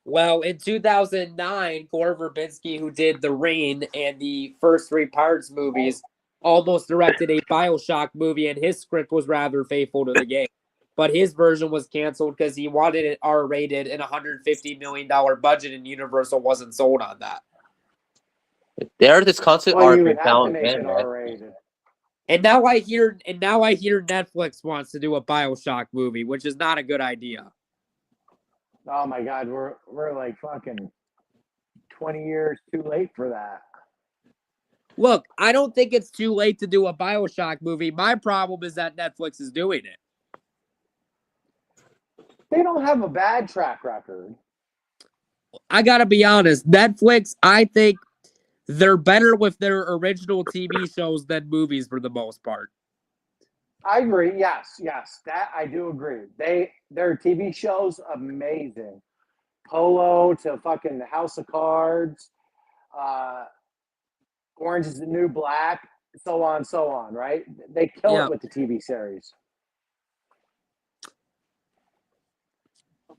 Well, in 2009, Gore Verbinski, who did The Rain and the first 3 parts movies, almost directed a Bioshock movie, and his script was rather faithful to the game. But his version was canceled because he wanted it R-rated and $150 million budget, and Universal wasn't sold on that. There's this constant Well, you would argument have to down make it internet. R-rated. And now I hear Netflix wants to do a Bioshock movie, which is not a good idea. Oh my God, we're like fucking 20 years too late for that. Look, I don't think it's too late to do a Bioshock movie. My problem is that Netflix is doing it. They don't have a bad track record. I gotta be honest, Netflix, I think they're better with their original TV shows than movies for the most part. I agree. Yes, that I do agree. Their TV shows amazing. Polo to fucking House of Cards, Orange is the New Black, so on, right? They kill it with the TV series.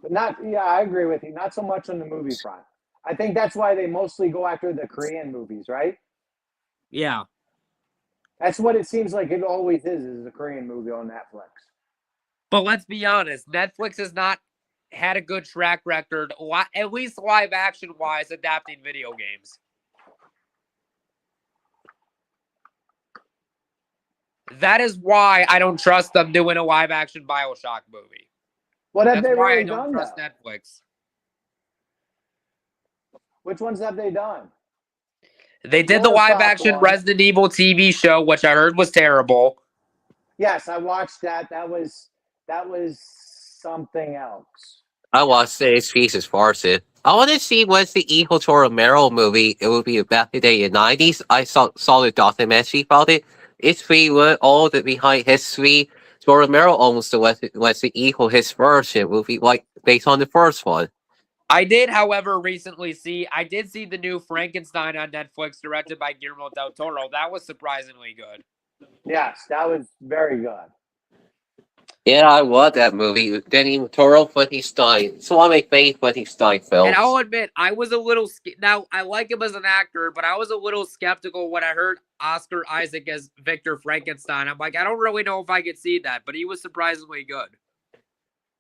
But I agree with you. Not so much on the movie front. I think that's why they mostly go after the Korean movies, right? Yeah. That's what it seems like it always is a Korean movie on Netflix. But let's be honest, Netflix has not had a good track record, at least live action wise, adapting video games. That is why I don't trust them doing a live action Bioshock movie. What have That's they why really I don't done, trust though? Netflix. Which ones have they done? They did the live action Resident Evil TV show, which I heard was terrible. Yes, I watched that. That was something else. I watched this piece as far as it. I want to see what's the Hijo to Romero movie. It would be back in the 90s. I saw the documentary about it. It's really all the behind history. So Romero almost was the Hijo, his version will be like based on the first one. I did, however, recently see the new Frankenstein on Netflix, directed by Guillermo del Toro. That was surprisingly good. Yes, that was very good. Yeah, I love that movie. Danny Toro, Frankenstein. It's one of my favorite Frankenstein films. And I'll admit, I was a little now I like him as an actor, but I was a little skeptical when I heard Oscar Isaac as Victor Frankenstein. I'm like, I don't really know if I could see that, but he was surprisingly good.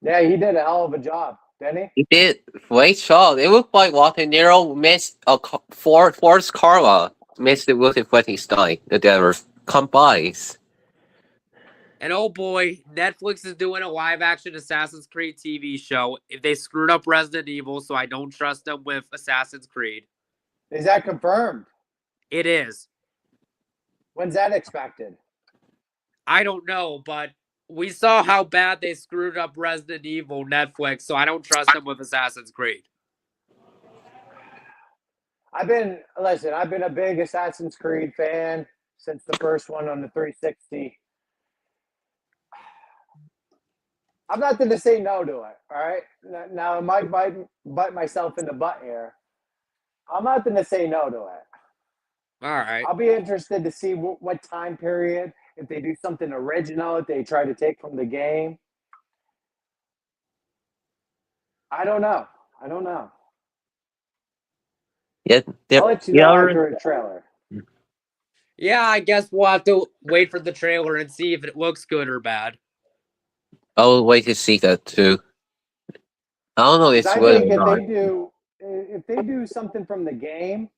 Yeah, he did a hell of a job, didn't he? He did great job. It looked like Walter Nero missed a Forrest Carla missed it with Frankenstein. That were combines. And oh boy, Netflix is doing a live action Assassin's Creed TV show. If they screwed up Resident Evil, so I don't trust them with Assassin's Creed. Is that confirmed? It is. When's that expected? I don't know, but we saw how bad they screwed up Resident Evil Netflix, so I don't trust them with Assassin's Creed. I've been a big Assassin's Creed fan since the first one on the 360. I'm not going to say no to it, all right? Now, I might bite myself in the butt here. I'm not going to say no to it. All right. I'll be interested to see what time period, if they do something original, if they try to take from the game. I don't know. Yeah, I'll let you know after a trailer. Yeah, I guess we'll have to wait for the trailer and see if it looks good or bad. I'll wait to see that too. I don't know if it's I good think or not. if they do something from the game,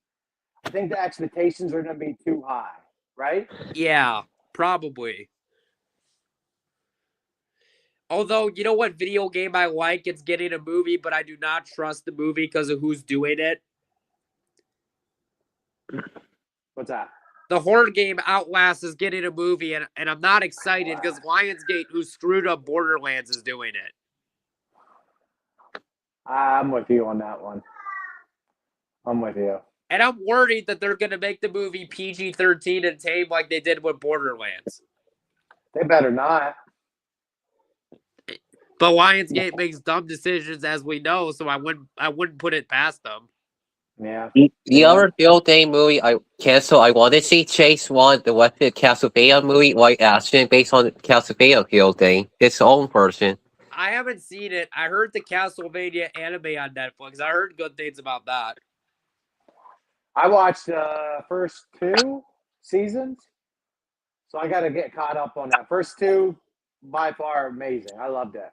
I think the expectations are going to be too high, right? Yeah, probably. Although, you know what video game I like? It's getting a movie, but I do not trust the movie because of who's doing it. What's that? The horror game Outlast is getting a movie, and I'm not excited because Lionsgate, who screwed up Borderlands, is doing it. I'm with you on that one. I'm with you. And I'm worried that they're going to make the movie PG-13 and tame like they did with Borderlands. They better not. But Lionsgate makes dumb decisions, as we know, so I wouldn't put it past them. Yeah. The other Day movie I canceled, I wanted to see Chase One, the Western Castlevania movie, like action based on Castlevania Day, its own version. I haven't seen it. I heard the Castlevania anime on Netflix. I heard good things about that. I watched the first 2 seasons, so I got to get caught up on that. First 2, by far, amazing. I loved it.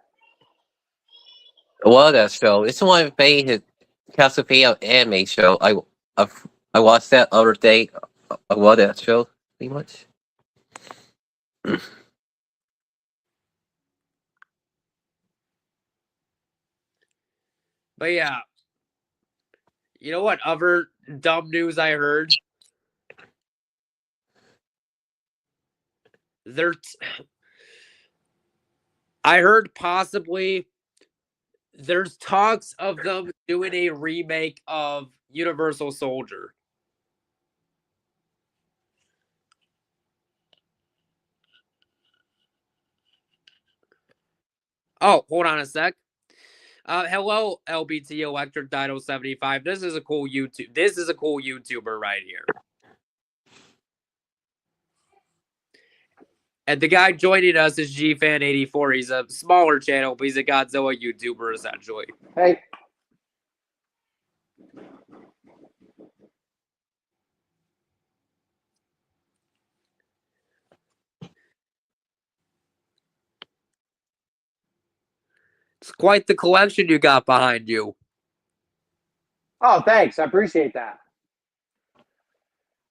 I love that show. It's one of my favorite Castlevania anime show. I watched that other day. I love that show pretty much. But yeah, you know what other dumb news I heard? I heard possibly there's talks of them doing a remake of Universal Soldier. Oh, hold on a sec. Hello, LBT Electric Dino 75. This is a cool YouTuber right here. And the guy joining us is GFan84. He's a smaller channel, but he's a Godzilla YouTuber essentially. Hey. It's quite the collection you got behind you. Oh, thanks. I appreciate that.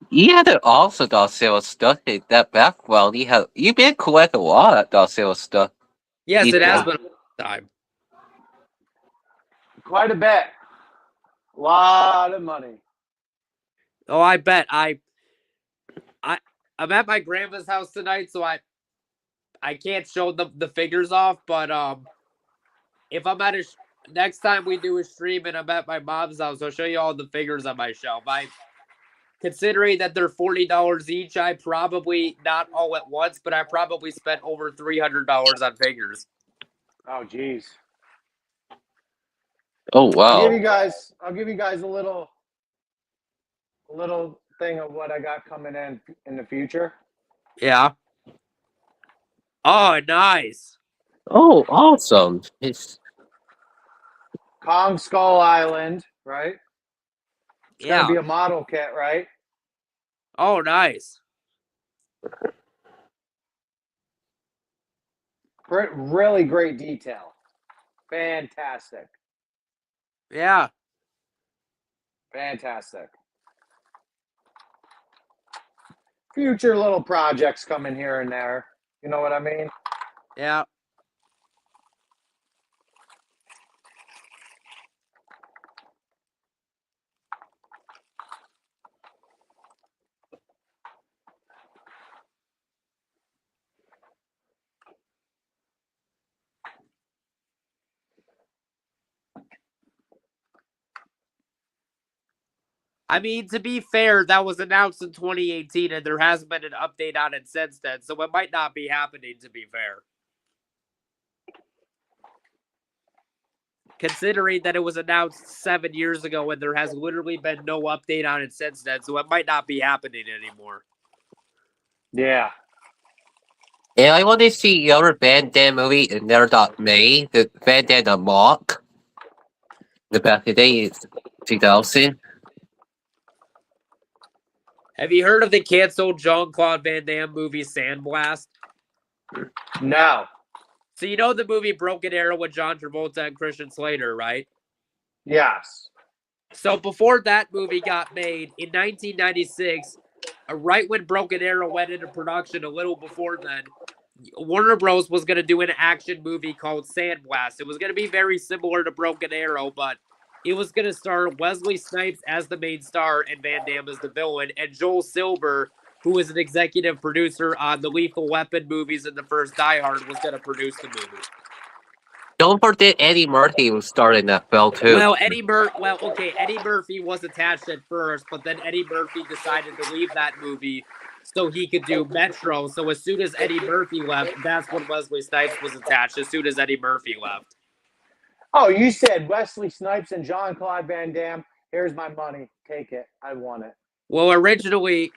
You had also Godzilla stuff in that background. You've been collecting a lot of Godzilla stuff. Yes, it has been a long time. Quite a bit. A lot of money. Oh, I bet. I'm at my grandma's house tonight, so I can't show the figures off, but if I'm at next time we do a stream and I'm at my mom's house, I'll show you all the figures on my shelf. Considering that they're $40 each, I probably not all at once, but I probably spent over $300 on figures. Oh, geez. Oh wow! I'll give you guys a little thing of what I got coming in the future. Yeah. Oh, nice. Oh, awesome! It's Kong Skull Island, right? It's Yeah. gonna be a model kit, right? Oh, nice. Really great detail. Fantastic. Yeah. Fantastic. Future little projects coming here and there. You know what I mean? Yeah. I mean, to be fair, that was announced in 2018, and there hasn't been an update on it since then, so it might not be happening, to be fair. Considering that it was announced 7 years ago and there has literally been no update on it since then, so it might not be happening anymore. Yeah. and I want to see the other Van Damme movie in there that May, the Van Damme the Mock. The back of the day is 2000. Have you heard of the canceled Jean-Claude Van Damme movie Sandblast? No. So you know the movie Broken Arrow with John Travolta and Christian Slater, right? Yes. So before that movie got made in 1996, right when Broken Arrow went into production, a little before then, Warner Bros. Was going to do an action movie called Sandblast. It was going to be very similar to Broken Arrow, but it was going to star Wesley Snipes as the main star and Van Damme as the villain, and Joel Silver, who is an executive producer on the Lethal Weapon movies and the first Die Hard, was going to produce the movie. Don't forget Eddie Murphy was starring that film too. Well, Eddie Murphy was attached at first, but then Eddie Murphy decided to leave that movie so he could do Metro. So as soon as Eddie Murphy left, that's when Wesley Snipes was attached, as soon as Eddie Murphy left. Oh, you said Wesley Snipes and Jean-Claude Van Damme. Here's my money. Take it. I want it. Well, originally,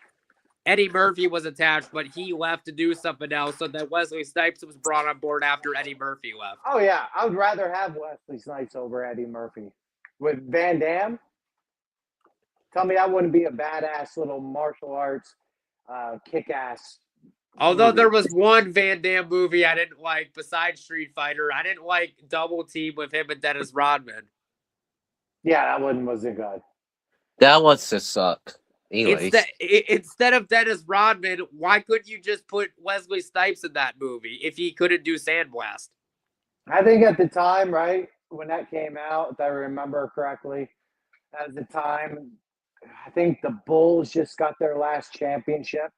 Eddie Murphy was attached, but he left to do something else, so that Wesley Snipes was brought on board after Eddie Murphy left. Oh, yeah. I would rather have Wesley Snipes over Eddie Murphy. With Van Damme, tell me that wouldn't be a badass little martial arts kick-ass. Although there was one Van Damme movie I didn't like besides Street Fighter. I didn't like Double Team with him and Dennis Rodman. Yeah, that one wasn't good. That was just sucked. Anyways. Instead of Dennis Rodman, why couldn't you just put Wesley Snipes in that movie if he couldn't do Sandblast? I think at the time, right, when that came out, if I remember correctly, at the time, I think the Bulls just got their last championship.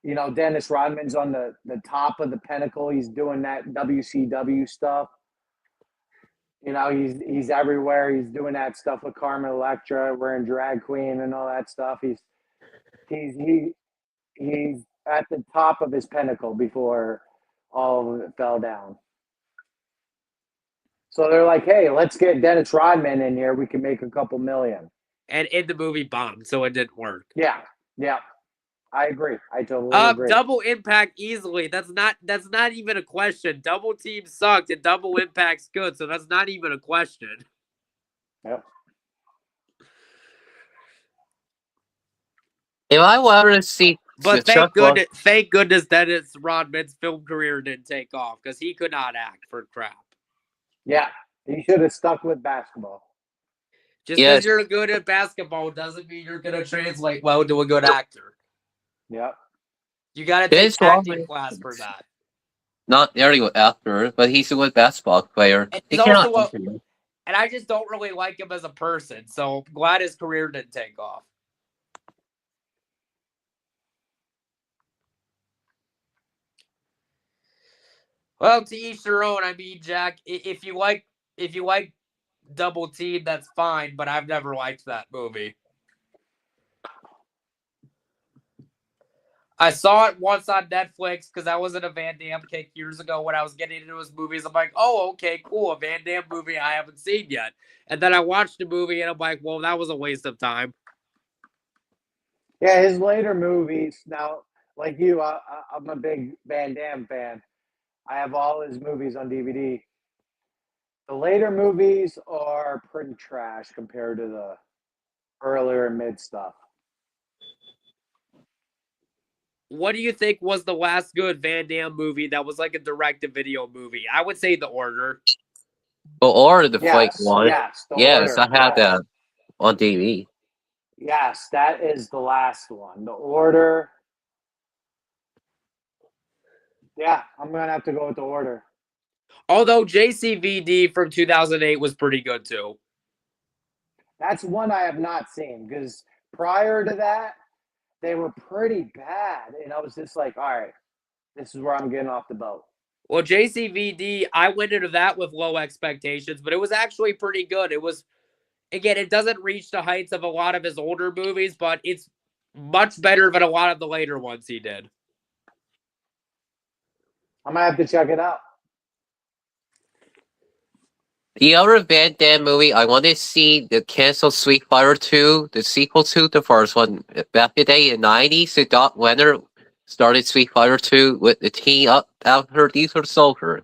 You know, Dennis Rodman's on the top of the pinnacle. He's doing that WCW stuff. You know, he's everywhere. He's doing that stuff with Carmen Electra, wearing drag queen and all that stuff. He's at the top of his pinnacle before all of it fell down. So they're like, hey, let's get Dennis Rodman in here. We can make a couple million. And in the movie bombed, so it didn't work. Yeah. I agree. I totally agree. Double Impact easily. That's not even a question. Double Team sucked and Double Impact's good, so that's not even a question. Yep. If I were ever to see, but thank goodness Dennis Rodman's film career didn't take off because he could not act for crap. Yeah, he should have stuck with basketball. Just because you're good at basketball doesn't mean you're going to translate well to a good actor. Yep. You got to take acting class for that. Not nearly an actor, but he's a good basketball player. And I just don't really like him as a person, so I'm glad his career didn't take off. Well, to each their own. I mean, Jack, if you like Double Team, that's fine, but I've never liked that movie. I saw it once on Netflix because I was in a Van Damme kick years ago when I was getting into his movies. I'm like, oh, okay, cool, a Van Damme movie I haven't seen yet. And then I watched the movie and I'm like, well, that was a waste of time. Yeah, his later movies, now, like you, I'm a big Van Damme fan. I have all his movies on DVD. The later movies are pretty trash compared to the earlier and mid stuff. What do you think was the last good Van Damme movie that was like a direct-to-video movie? I would say The Order. The Order, the fake one. Yes, I had that on DVD. Yes, that is the last one. The Order. Yeah, I'm going to have to go with The Order. Although JCVD from 2008 was pretty good too. That's one I have not seen because prior to that, they were pretty bad. And I was just like, all right, this is where I'm getting off the boat. Well, JCVD, I went into that with low expectations, but it was actually pretty good. It was, again, it doesn't reach the heights of a lot of his older movies, but it's much better than a lot of the later ones he did. I'm going to have to check it out. The other Van Damme movie, I want to see the canceled Street Fighter 2, the sequel to the first one. Back in the day in the 90s, the Doc Wenner started Street Fighter 2 with the team up after Lethal Soldier.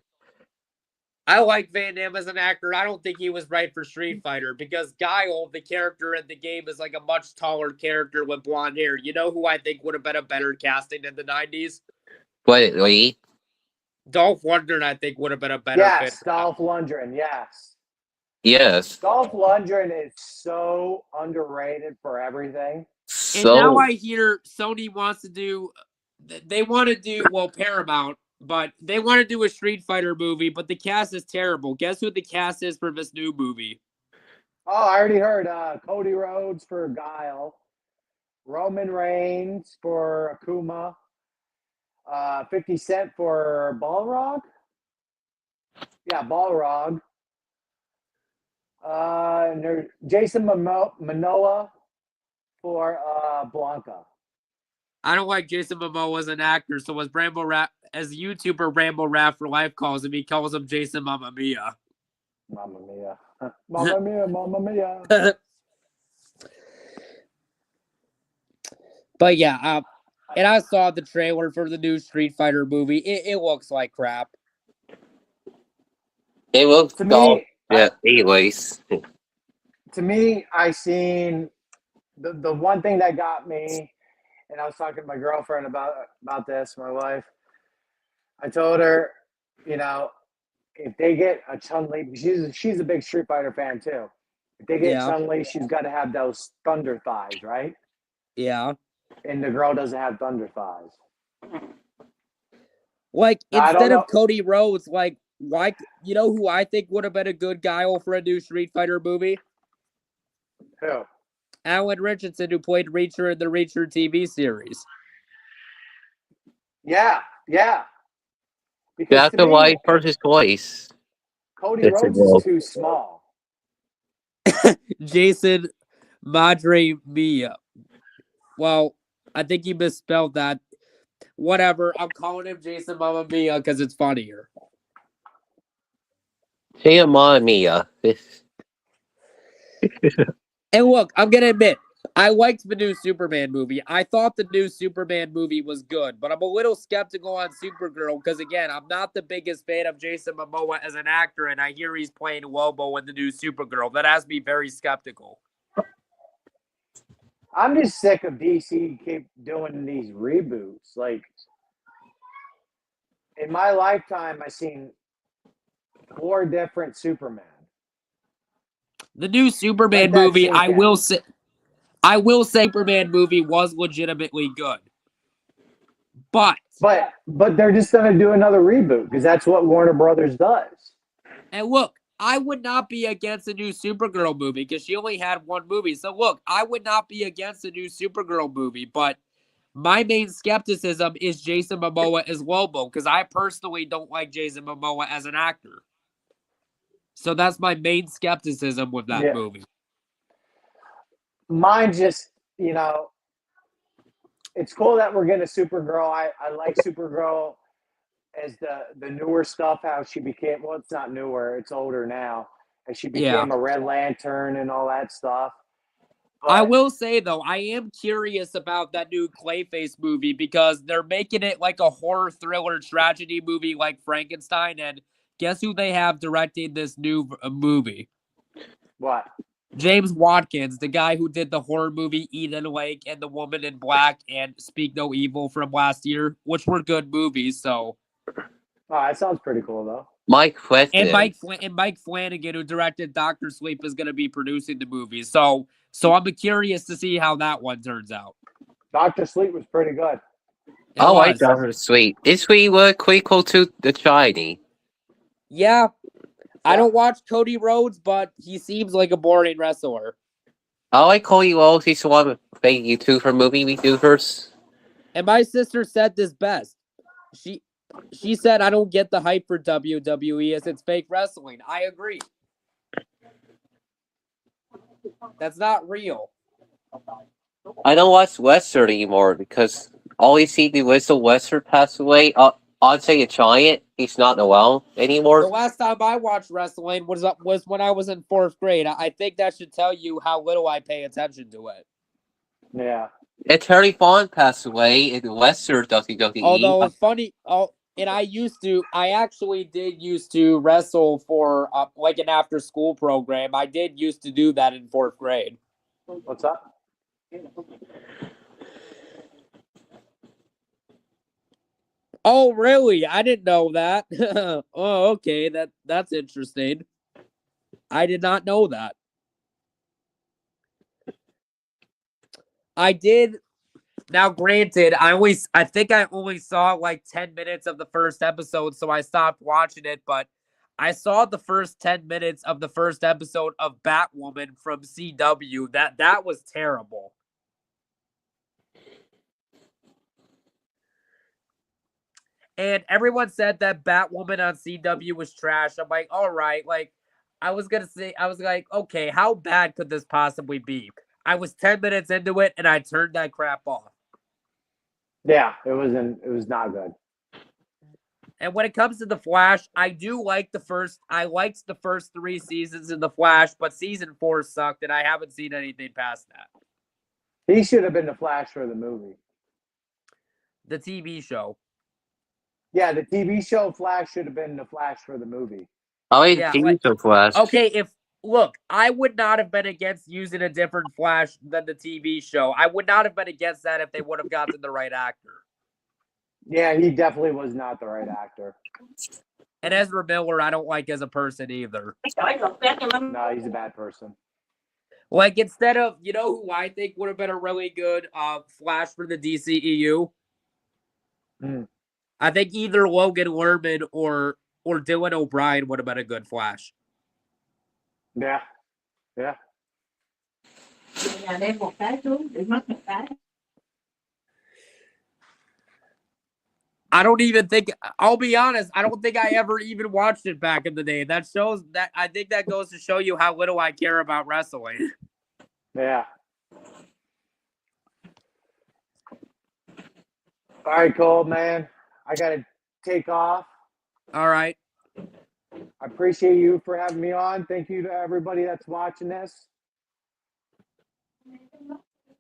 I like Van Damme as an actor. I don't think he was right for Street Fighter because Guile, the character in the game, is like a much taller character with blonde hair. You know who I think would have been a better casting in the 90s? Wait. Dolph Lundgren, I think, would have been a better fit. Yes, Dolph Lundgren. Yes. Yes. Dolph Lundgren is so underrated for everything. And now So I hear Sony wants to do, they want to do, well, Paramount, but they want to do a Street Fighter movie, but the cast is terrible. Guess who the cast is for this new movie? Oh, I already heard Cody Rhodes for Guile, Roman Reigns for Akuma, 50 Cent for Balrog. Yeah, Balrog. And there's Jason Momoa for Blanca. I don't like Jason Momoa as an actor, so as YouTuber Rambo Rap for Life calls him, he calls him Jason Mamma Mia. Mamma Mia. Mamma Mia, Mamma Mia. But yeah, and I saw the trailer for the new Street Fighter movie. It looks like crap. it will To go. me, Yeah. Anyways. to me, I seen the one thing that got me, and I was talking to my girlfriend about this, my wife. I told her, you know, if they get a Chun-Li, she's a big Street Fighter fan too. If they get Chun-Li, she's got to have those thunder thighs, right? Yeah. And the girl doesn't have thunder thighs. Like, Now, instead of Cody Rhodes, like, why? You know who I think would have been a good guy for a new Street Fighter movie? Who? Alan Richardson, who played Reacher in the Reacher TV series. Yeah. Because That's the right person's voice. Cody Rhodes is too small. Jason Madre Mia. Well, I think you misspelled that. Whatever. I'm calling him Jason Mamma Mia because it's funnier. Hey, Mamma Mia. And look, I'm going to admit, I liked the new Superman movie. I thought the new Superman movie was good, but I'm a little skeptical on Supergirl because, again, I'm not the biggest fan of Jason Momoa as an actor, and I hear he's playing Lobo in the new Supergirl. That has me very skeptical. I'm just sick of DC keep doing these reboots. Like, in my lifetime, I've seen 4 different Superman. The new Superman movie, I will say Superman movie was legitimately good. But they're just going to do another reboot because that's what Warner Brothers does. And look, I would not be against a new Supergirl movie because she only had one movie. So look, I would not be against a new Supergirl movie, but my main skepticism is Jason Momoa as Lobo because I personally don't like Jason Momoa as an actor. So that's my main skepticism with that movie. Mine just, it's cool that we're getting a Supergirl. I like Supergirl as the newer stuff, how she became, well, it's not newer, it's older now. And she became a Red Lantern and all that stuff. But I will say, though, I am curious about that new Clayface movie because they're making it like a horror thriller tragedy movie like Frankenstein. And guess who they have directing this new movie? What? James Watkins, the guy who did the horror movie Eden Lake and The Woman in Black and Speak No Evil from last year, which were good movies. So, that sounds pretty cool, though. Mike Flanagan, who directed Dr. Sleep, is going to be producing the movie. So I'm curious to see how that one turns out. Dr. Sleep was pretty good. I like Dr. Sleep. Is we were equal to the Shiny? Yeah. I don't watch Cody Rhodes, but he seems like a boring wrestler. I like Cody Rhodes. He's one of the big YouTuber movie YouTubers. And my sister said this best. She said, I don't get the hype for WWE as it's fake wrestling. I agree. That's not real. I don't watch Western anymore because all you see the Whistle Western passed away. Andre the Giant, he's not well anymore. The last time I watched wrestling was when I was in 4th grade. I think that should tell you how little I pay attention to it. Yeah. And Terry Fon passed away in the Western WWE. Although and I actually did used to wrestle for like an after school program. I did used to do that in 4th grade. What's up? Oh, really? I didn't know that. Oh, okay. That's interesting. I did not know that. I did. Now, granted, I think I only saw like 10 minutes of the first episode, so I stopped watching it, but I saw the first 10 minutes of the first episode of Batwoman from CW. That was terrible. And everyone said that Batwoman on CW was trash. I'm like, all right, like I was like, okay, how bad could this possibly be? I was 10 minutes into it and I turned that crap off. Yeah, it was not good. And when it comes to The Flash, I liked the first 3 seasons of The Flash, but season 4 sucked and I haven't seen anything past that. He should have been the Flash for the movie. The TV show. Yeah, the TV show Flash should have been the Flash for the movie. Oh, Yeah, TV show Flash. Okay, look, I would not have been against using a different Flash than the TV show. I would not have been against that if they would have gotten the right actor. Yeah, he definitely was not the right actor. And Ezra Miller, I don't like as a person either. No, he's a bad person. Like, instead of, you know who I think would have been a really good Flash for the DCEU? I think either Logan Lerman or Dylan O'Brien would have been a good Flash. Yeah. I don't even think, I'll be honest, I don't think I ever even watched it back in the day. That shows that, I think that goes to show you how little I care about wrestling. Yeah. All right, Cole, man. I got to take off. All right. I appreciate you for having me on. Thank you to everybody that's watching this.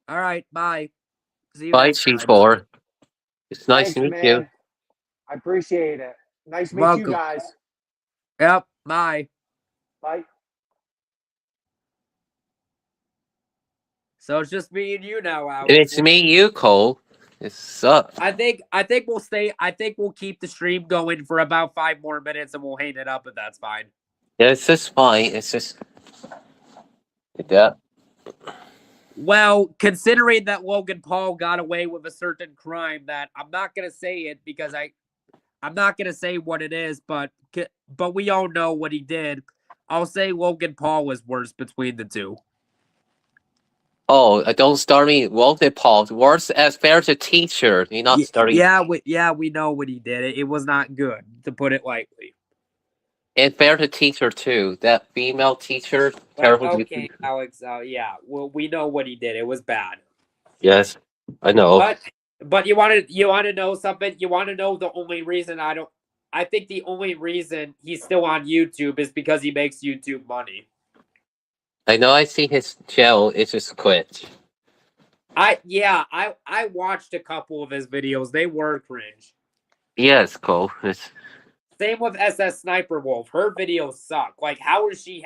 All right. Bye. See you Bye, next time. C4. It's nice Thanks, to meet man. you. I appreciate it. Nice to meet Welcome. you guys. Yep. Bye. Bye. So it's just me and you now, Alex. And it's me, you, Cole. It sucks. I think we'll keep the stream going for about 5 more minutes and we'll hang it up if that's fine. Yeah, it's just fine. It's just yeah. Well, considering that Logan Paul got away with a certain crime that I'm not gonna say it because I'm not gonna say what it is, but we all know what he did. I'll say Logan Paul was worse between the two. Oh, don't start me. Logan Paul. Worse as fair to teacher. You're not starting. Yeah, we know what he did. It was not good, to put it lightly. And fair to teacher too. That female teacher. Terrible. Okay, Alex. Yeah. Well, we know what he did. It was bad. Yes, I know. But you want to know something? You want to know the only reason I think the only reason he's still on YouTube is because he makes YouTube money. I know. I see his channel. It's just quit. I watched a couple of his videos. They were cringe. Yes, Cole. Same with SS Sniper Wolf. Her videos suck. Like, how does she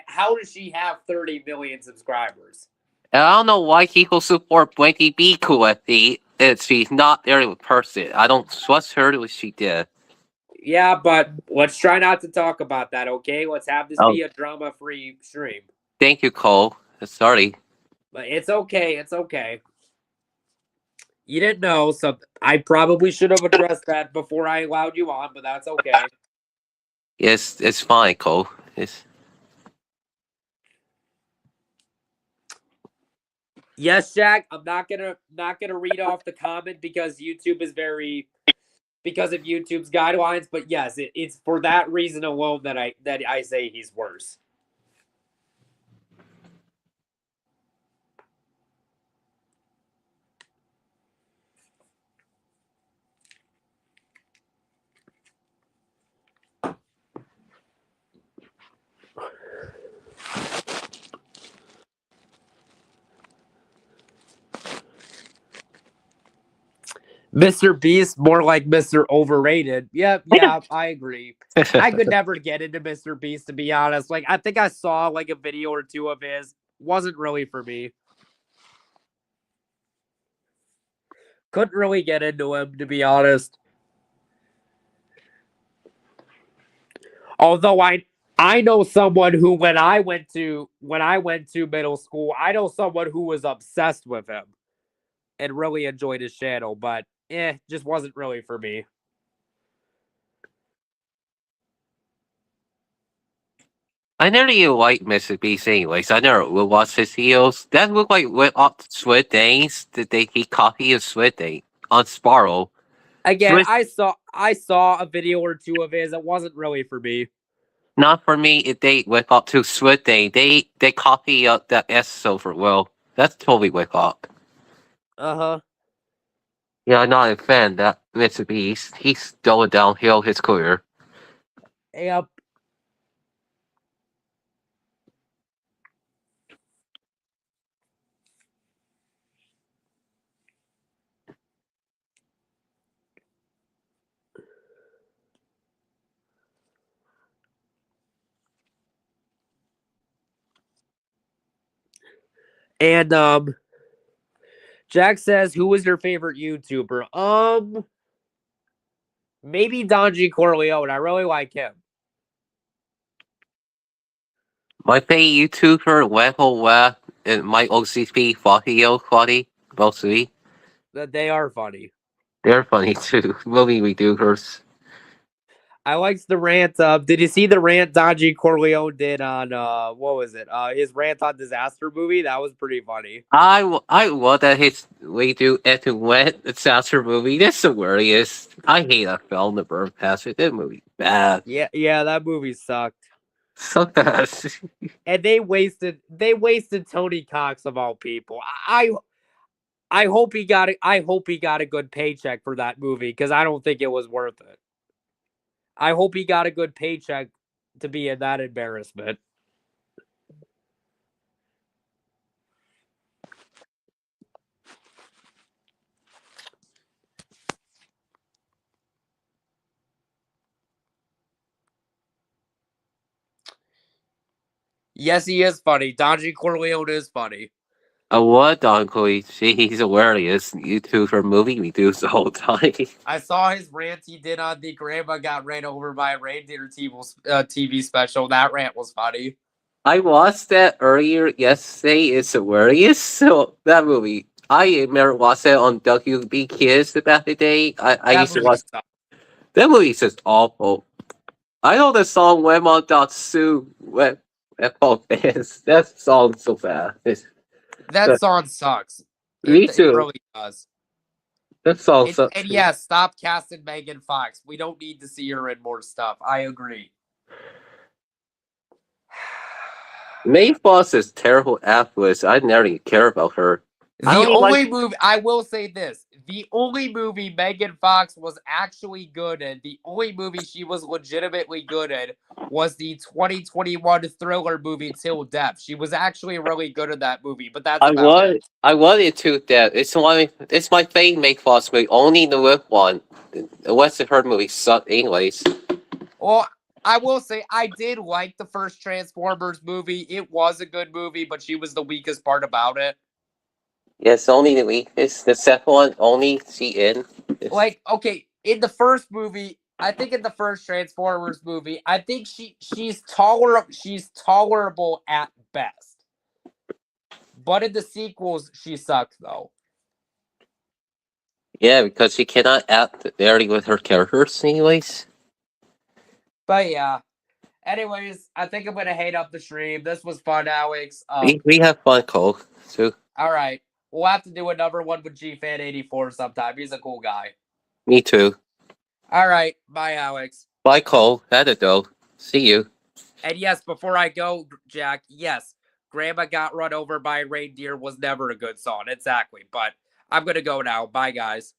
have 30 million subscribers? I don't know why people support Blanky B correctly if she's not there in person. I don't trust her what she did. Yeah, but let's try not to talk about that, okay? Let's have this be a drama-free stream. Thank you, Cole. Sorry. But it's okay. It's okay. You didn't know, so I probably should have addressed that before I allowed you on, but that's okay. Yes, it's fine, Cole. Yes, Jack. I'm not gonna read off the comment because YouTube is because of YouTube's guidelines. But yes, it's for that reason alone that I say he's worse. Mr. Beast, more like Mr. Overrated. Yep, yeah, I agree. I could never get into Mr. Beast, to be honest. Like, I think I saw like a video or two of his. Wasn't really for me. Couldn't really get into him, to be honest. Although I know someone who when I went to middle school, I know someone who was obsessed with him and really enjoyed his channel, but just wasn't really for me. I never even liked Mr. Beast anyways. I never will watch his videos. That look like with Squid Days that he copied of Squid Day on Sparrow. Again, I saw a video or two of his. It wasn't really for me. Not for me. If they whip up to Squid Day, they copy that S Silver. Well, that's totally whip up. Uh-huh. Yeah, I'm not a fan. That Mr. Beast, he's going downhill his career. Yep. And Jack says, who was your favorite YouTuber? Maybe Don G. Corleone. I really like him. My favorite YouTuber, Webble Web, and my OCP, Fahio Quaddy, mostly. They are funny. They're funny too. Movie reviewers. I liked the rant. Did you see the rant Don G. Corleone did on what was it? His rant on Disaster Movie? That was pretty funny. I love that his we do at the wet disaster movie. That's the worst. I hate that film, The Bird Passage. That movie bad. Yeah, that movie sucked. So bad. And they wasted Tony Cox of all people. I hope he got a good paycheck for that movie because I don't think it was worth it. I hope he got a good paycheck to be in that embarrassment. Yes, he is funny. Don G. Corleone is funny. What Don Chloe? He's hilarious. YouTuber movie we do the whole time. I saw his rant he did on the Grandma Got Ran Over by a Reindeer TV special. That rant was funny. I watched that earlier yesterday. It's hilarious. So that movie, I remember watching it on WB Kids back the day. I used to watch. That movie's just awful. I know the song Wemon Datsu Web fans. That song's so bad. That song sucks. Me too. It really does. That song sucks. And yes, stop casting Megan Fox. We don't need to see her in more stuff. I agree. May Fox is terrible actress. I never even care about her. I will say this. The only movie Megan Fox was actually good in, the only movie she was legitimately good in, was the 2021 thriller movie Till Death. She was actually really good in that movie, but that's about it. I wanted to that. It's my favorite Megan Fox movie. Only the lip one. The rest of her movies suck anyways. Well, I will say I did like the first Transformers movie. It was a good movie, but she was the weakest part about it. Yes, only the weakest. The second one, only she in. Like, okay, in the first movie, I think in the first Transformers movie, I think she's tolerable at best. But in the sequels, she sucks though. Yeah, because she cannot act very with her characters anyways. But yeah. Anyways, I think I'm gonna hate up the stream. This was fun, Alex. We have fun, Cole, too. Alright. We'll have to do another one with GFan84 sometime. He's a cool guy. Me too. Alright. Bye, Alex. Bye, Cole. Had to go. See you. And yes, before I go, Jack, yes, Grandma Got Run Over by a Reindeer was never a good song. Exactly. But I'm gonna go now. Bye, guys.